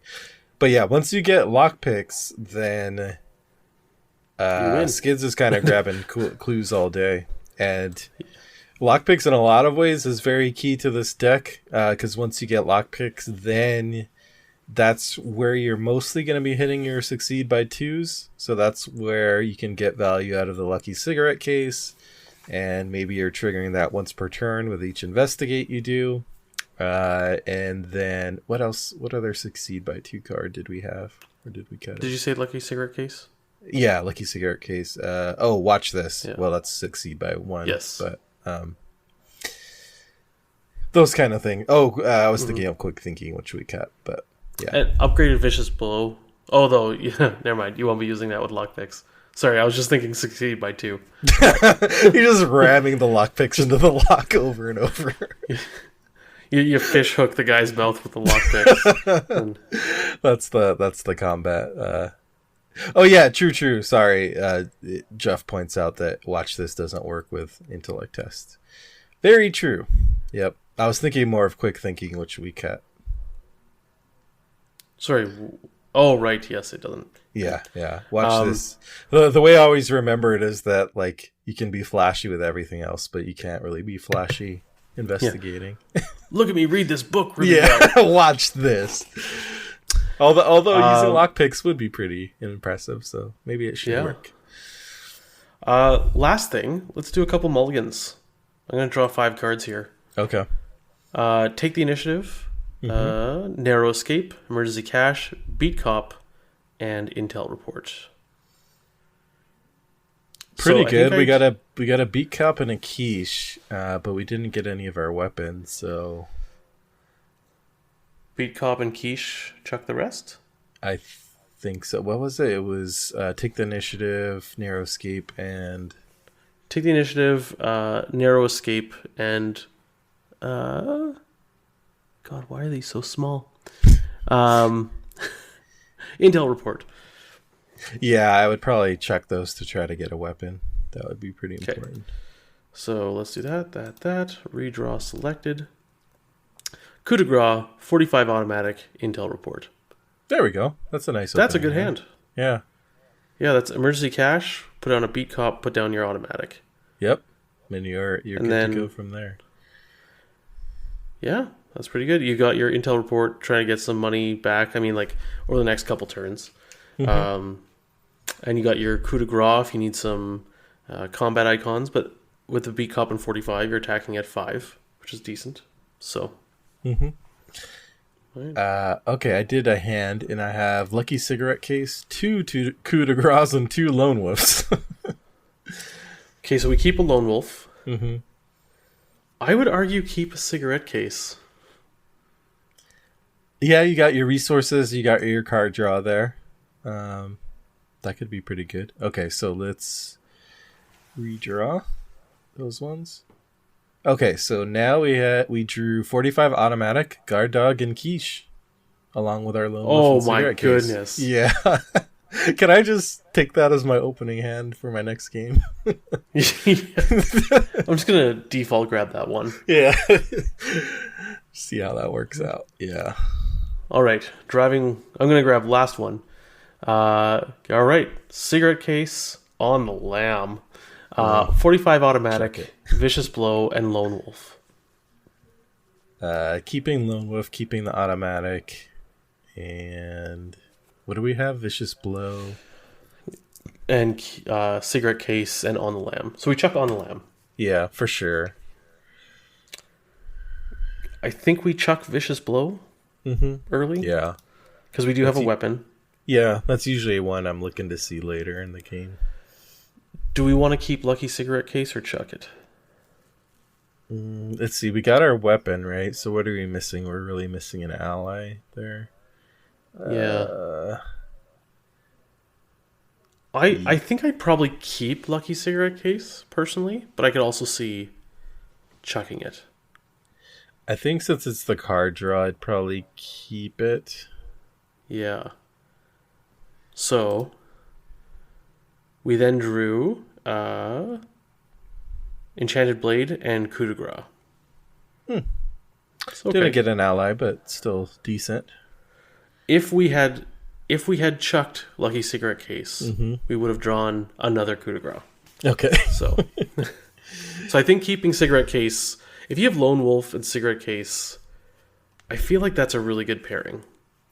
But yeah, once you get lockpicks, then Skids is kind of grabbing clues all day. And lockpicks in a lot of ways is very key to this deck, because once you get lockpicks, then that's where you're mostly going to be hitting your succeed by 2s. So that's where you can get value out of the lucky cigarette case, and maybe you're triggering that once per turn with each investigate you do. And then what else? What other succeed by 2 card did we have, or did we cut it? Did you say lucky cigarette case? Yeah, lucky cigarette case. Watch this. Yeah. Well, that's succeed by 1. Yes, but those kind of things. I was thinking of quick thinking, which we cut, but yeah. And upgraded vicious blow. Although, yeah, never mind. You won't be using that with lockpicks. Sorry, I was just thinking succeed by 2. You're just ramming the lockpicks into the lock over and over. You fish hook the guy's mouth with the lockpicks. That's the combat. Oh yeah, true. Sorry, Jeff points out that watch this doesn't work with intellect test. Very true. Yep, I was thinking more of quick thinking, which we cut. Sorry. Oh right, yes, it doesn't. Yeah. Watch this. The way I always remember it is that, like, you can be flashy with everything else, but you can't really be flashy investigating. Yeah. Look at me read this book really well. Watch this. Although using lockpicks would be pretty impressive, so maybe it should work. Last thing, let's do a couple mulligans. I'm going to draw 5 cards here. Okay. Take the initiative. Narrow Escape, Emergency Cache, Beat Cop, and Intel Report. Pretty good. We got a beat cop and a quiche, but we didn't get any of our weapons. So Beat Cop and quiche. Chuck the rest. I think so. What was it? It was take the initiative, narrow escape, and take the initiative, narrow escape, and God, why are these so small? Intel Report. Yeah, I would probably check those to try to get a weapon. That would be pretty important. So let's do that. Redraw selected. Coup de grace, 45 automatic, Intel Report. There we go. That's a nice. That's a good hand. Yeah. Yeah, that's emergency cache. Put down a beat cop. Put down your automatic. Yep. And you're good to go from there. Yeah, that's pretty good. You got your Intel Report. Trying to get some money back. I mean, like over the next couple turns. Mm-hmm. And you got your coup de grace if you need some combat icons. But with the beat cop and 45, you're attacking at 5, which is decent. So. Mm-hmm. Right. Okay, I did a hand, and I have Lucky Cigarette Case, 2 coup de grace, and 2 lone wolves. Okay, so we keep a lone wolf. Mm-hmm. I would argue keep a cigarette case. Yeah, you got your resources, you got your card draw there. That could be pretty good. Okay, so let's redraw those ones. Okay, so now we drew 45 automatic, guard dog, and quiche, along with our lone wolf. Oh my goodness! Case. Yeah, can I just take that as my opening hand for my next game? I'm just gonna default grab that one. Yeah, see how that works out. Yeah. All right, driving. I'm gonna grab last one. All right, cigarette case on the lamb. 45 automatic, vicious blow, and lone wolf. Keeping lone wolf, keeping the automatic, and what do we have? Vicious blow, and cigarette case, and on the lamb. So we chuck on the lamb. Yeah, for sure. I think we chuck vicious blow early. Yeah, because we do have a weapon. Yeah, that's usually one I'm looking to see later in the game. Do we want to keep Lucky Cigarette Case or chuck it? Let's see. We got our weapon, right? So what are we missing? We're really missing an ally there. Yeah. I think I'd probably keep Lucky Cigarette Case, personally, but I could also see chucking it. I think since it's the card draw, I'd probably keep it. Yeah. So we then drew Enchanted Blade and Coup de grace. Okay. Didn't get an ally, but still decent. If we had chucked Lucky Cigarette Case, we would have drawn another Coup de grace. Okay. So I think keeping Cigarette Case, if you have Lone Wolf and Cigarette Case, I feel like that's a really good pairing.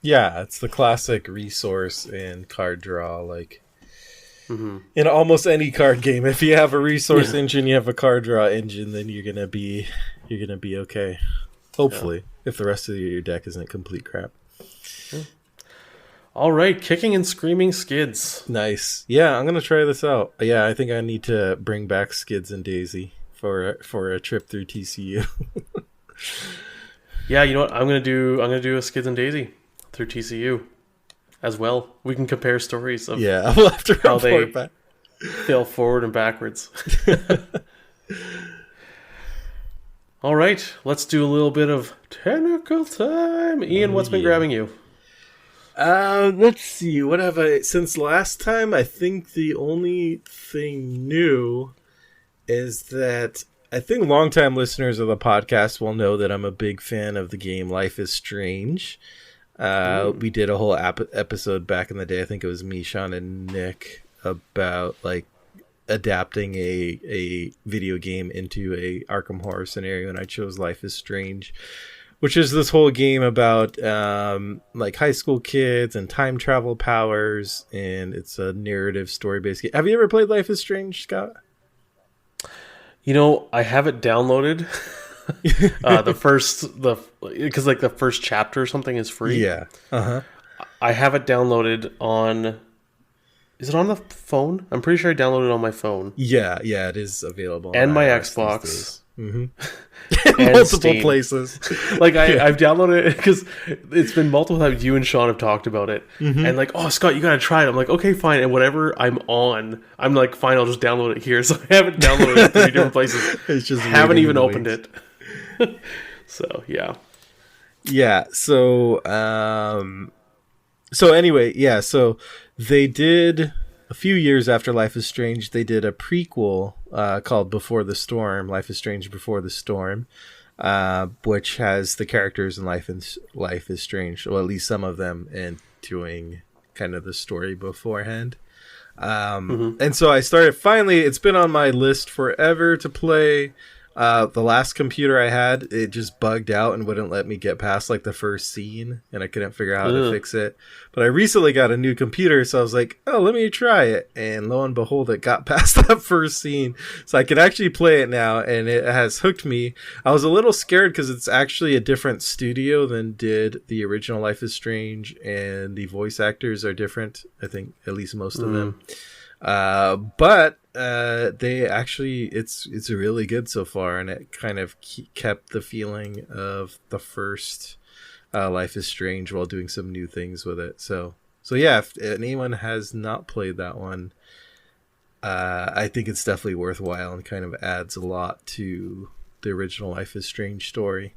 Yeah, it's the classic resource and card draw, like in almost any card game. If you have a resource engine, you have a card draw engine, then you're gonna be okay. Hopefully, if the rest of your deck isn't complete crap. All right, kicking and screaming Skids. Nice. Yeah, I'm gonna try this out. Yeah, I think I need to bring back Skids and Daisy for a trip through TCU. Yeah, you know what? I'm gonna do a Skids and Daisy through TCU as well. We can compare stories of we'll have to how they fail forward and backwards. All right, let's do a little bit of technical time. Ian, what's been grabbing you? Let's see. What have I... Since last time, I think the only thing new is that I think longtime listeners of the podcast will know that I'm a big fan of the game Life is Strange. We did a whole episode back in the day. I think it was me, Sean, and Nick about like adapting a video game into a Arkham Horror scenario, and I chose Life is Strange, which is this whole game about like high school kids and time travel powers, and it's a narrative story-based game. Have you ever played Life is Strange, Scott? You know, I have it downloaded. Because like the first chapter or something is free. Yeah. Uh-huh. I have it downloaded on. Is it on the phone? I'm pretty sure I downloaded it on my phone. Yeah, it is available and on my iOS Xbox. these days. And Multiple Steam. places. Like I've downloaded it because it's been multiple times. You and Sean have talked about it, and like, oh Scott, you gotta try it. I'm like, okay, fine. And whatever I'm on, I'm like, fine, I'll just download it here. So I haven't downloaded it 3 different places. It's just haven't waiting even in the opened wings. it. So yeah. Yeah. So so anyway, yeah. So they did a few years after Life is Strange. They did a prequel called Before the Storm. Life is Strange Before the Storm. Which has the characters in Life is Strange, or at least some of them, and doing kind of the story beforehand. And so I started, finally, it's been on my list forever to play. The last computer I had, it just bugged out and wouldn't let me get past like the first scene, and I couldn't figure out how to fix it. But I recently got a new computer, so I was like, oh, let me try it. And lo and behold, it got past that first scene. So I can actually play it now, and it has hooked me. I was a little scared because it's actually a different studio than did the original Life is Strange, and the voice actors are different. I think at least most of them. But they actually, it's really good so far, and it kind of kept the feeling of the first Life is Strange while doing some new things with it. So yeah, if anyone has not played that one, I think it's definitely worthwhile and kind of adds a lot to the original Life is Strange story,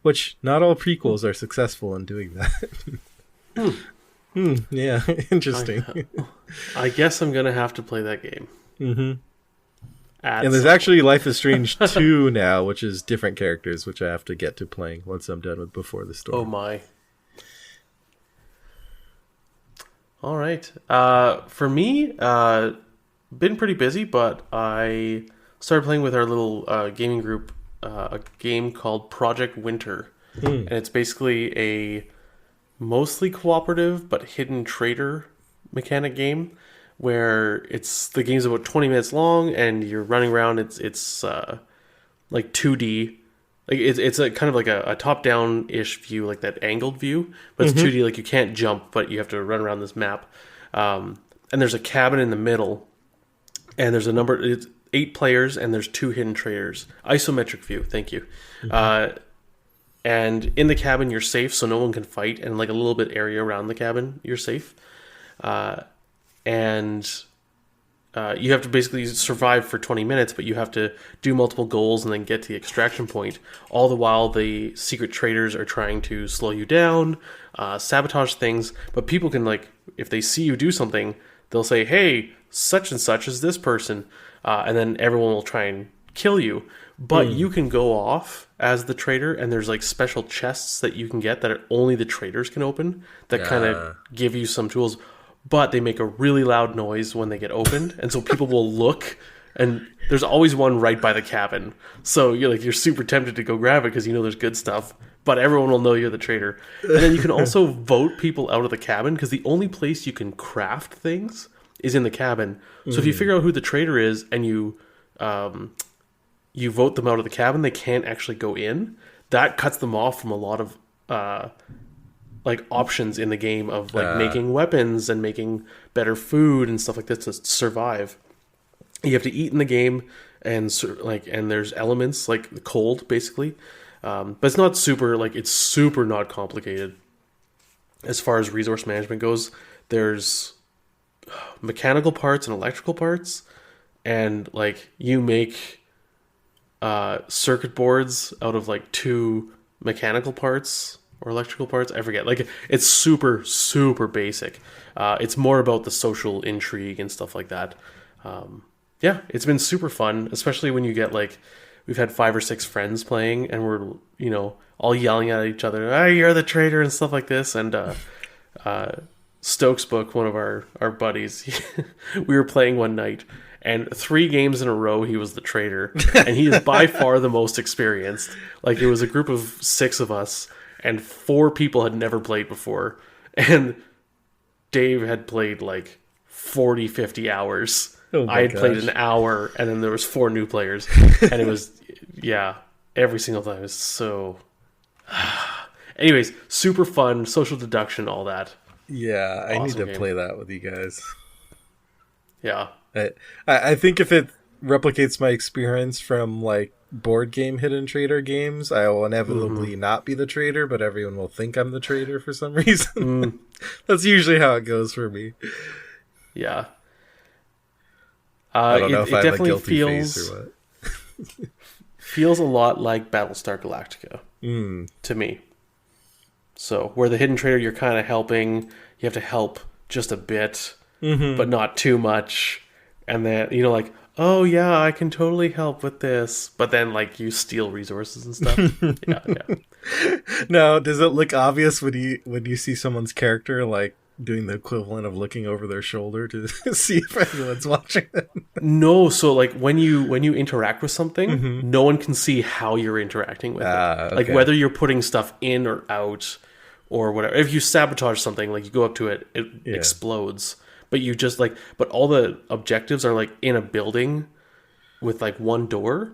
which not all prequels are successful in doing that. Yeah, interesting. I guess I'm gonna have to play that game. And there's actually Life is Strange 2 now, which is different characters, which I have to get to playing once I'm done with Before the Storm. Oh my. All right. For me, been pretty busy, but I started playing with our little gaming group a game called Project Winter. And it's basically a mostly cooperative but hidden traitor mechanic game where the game's about 20 minutes long and you're running around. It's like 2D. Like it's a kind of like a top-down-ish view, like that angled view, but it's 2D. Like you can't jump, but you have to run around this map. And there's a cabin in the middle, and there's it's 8 players, and there's 2 hidden traitors. Isometric view, thank you. And in the cabin, you're safe, so no one can fight, and like a little bit area around the cabin, you're safe. And you have to basically survive for 20 minutes, but you have to do multiple goals and then get to the extraction point. All the while, the secret traitors are trying to slow you down, sabotage things. But people can, like, if they see you do something, they'll say, hey, such and such is this person. And then everyone will try and kill you. But you can go off as the traitor, and there's like special chests that you can get that only the traitors can open that kind of give you some tools. But they make a really loud noise when they get opened, and so people will look, and there's always one right by the cabin. So you're super tempted to go grab it because you know there's good stuff, but everyone will know you're the traitor. And then you can also vote people out of the cabin because the only place you can craft things is in the cabin. So if you figure out who the traitor is and you vote them out of the cabin, they can't actually go in. That cuts them off from a lot of like options in the game of like making weapons and making better food and stuff like this to survive. You have to eat in the game, and and there's elements like cold basically, but it's not super it's super not complicated as far as resource management goes. There's mechanical parts and electrical parts, and like you make circuit boards out of like 2 mechanical parts or electrical parts. I forget. Like it's super, super basic. It's more about the social intrigue and stuff like that. Yeah, it's been super fun, especially when you get like, we've had 5 or 6 friends playing, and we're, all yelling at each other, "Ah, you're the traitor," and stuff like this. And Stokes Book, one of our buddies, we were playing one night, and 3 games in a row he was the traitor, and he is by far the most experienced. Like it was a group of 6 of us, and 4 people had never played before. And Dave had played like 40, 50 hours. I had played an hour, and then there was 4 new players. And it was, yeah. every single time. It's so. Anyways, super fun, social deduction, all that. Yeah, I need Awesome to game. play that with you guys. Yeah. I think if it replicates my experience from like board game hidden trader games, I will inevitably not be the trader, but everyone will think I'm the trader for some reason. That's usually how it goes for me. Yeah. I don't know It, if it I have a definitely guilty face or feels a lot like Battlestar Galactica to me. So where the hidden trader, you're kind of helping. You have to help just a bit, but not too much. And then, like, oh yeah, I can totally help with this. But then, like, you steal resources and stuff. Yeah. No, does it look obvious when you see someone's character like doing the equivalent of looking over their shoulder to see if anyone's watching them? No, so like when you interact with something, no one can see how you're interacting with it. Like Okay. whether you're putting stuff in or out or whatever. If you sabotage something, like you go up to it, it explodes. But you just but all the objectives are like in a building with like one door.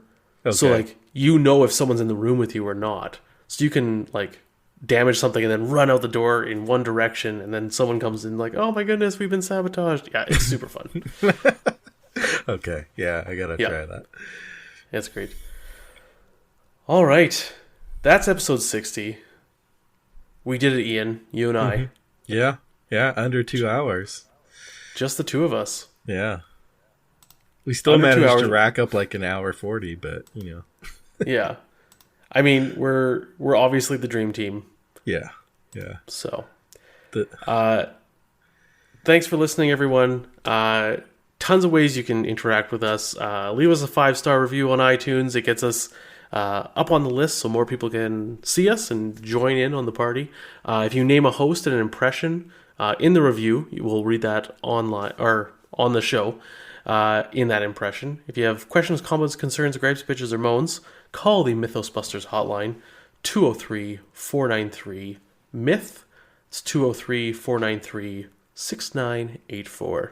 So Okay. like if someone's in the room with you or not. So you can like damage something and then run out the door in one direction, and then someone comes in like, oh my goodness, we've been sabotaged. Yeah, it's super fun. Okay. Yeah, I gotta try that. That's great. All right. That's episode 60. We did it, Ian. You and I. Yeah. Yeah, under 2 hours. Just the two of us. Yeah. We still Under 2 managed hours. to rack up like an hour 40, but Yeah. I mean, we're obviously the dream team. Yeah. Yeah. So, The, thanks for listening, everyone. Tons of ways you can interact with us. Leave us a 5-star review on iTunes. It gets us up on the list so more people can see us and join in on the party. If you name a host and an impression in the review, we'll read that online or on the show in that impression. If you have questions, comments, concerns, gripes, bitches, or moans, call the Mythos Busters hotline, 203-493-MYTH. It's 203-493-6984.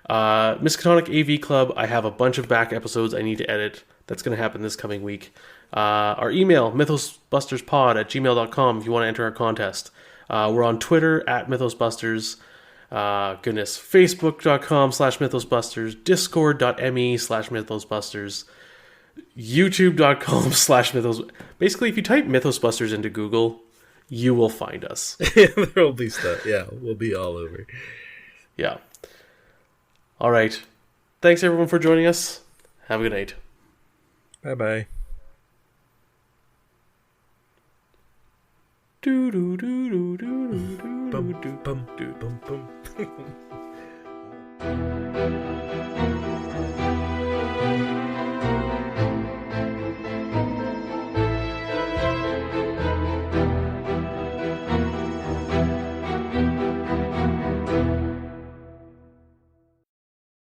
Miskatonic AV Club, I have a bunch of back episodes I need to edit. That's going to happen this coming week. Our email, mythosbusterspod@gmail.com if you want to enter our contest. We're on Twitter @mythosbusters. Facebook.com/mythosbusters. Discord.me/mythosbusters. YouTube.com/mythos. Basically, if you type Mythosbusters into Google, you will find us. there'll be stuff. Yeah, we'll be all over. Yeah. All right. Thanks, everyone, for joining us. Have a good night. Bye-bye. Do do do do do do Bum, do bum, do bum, bum.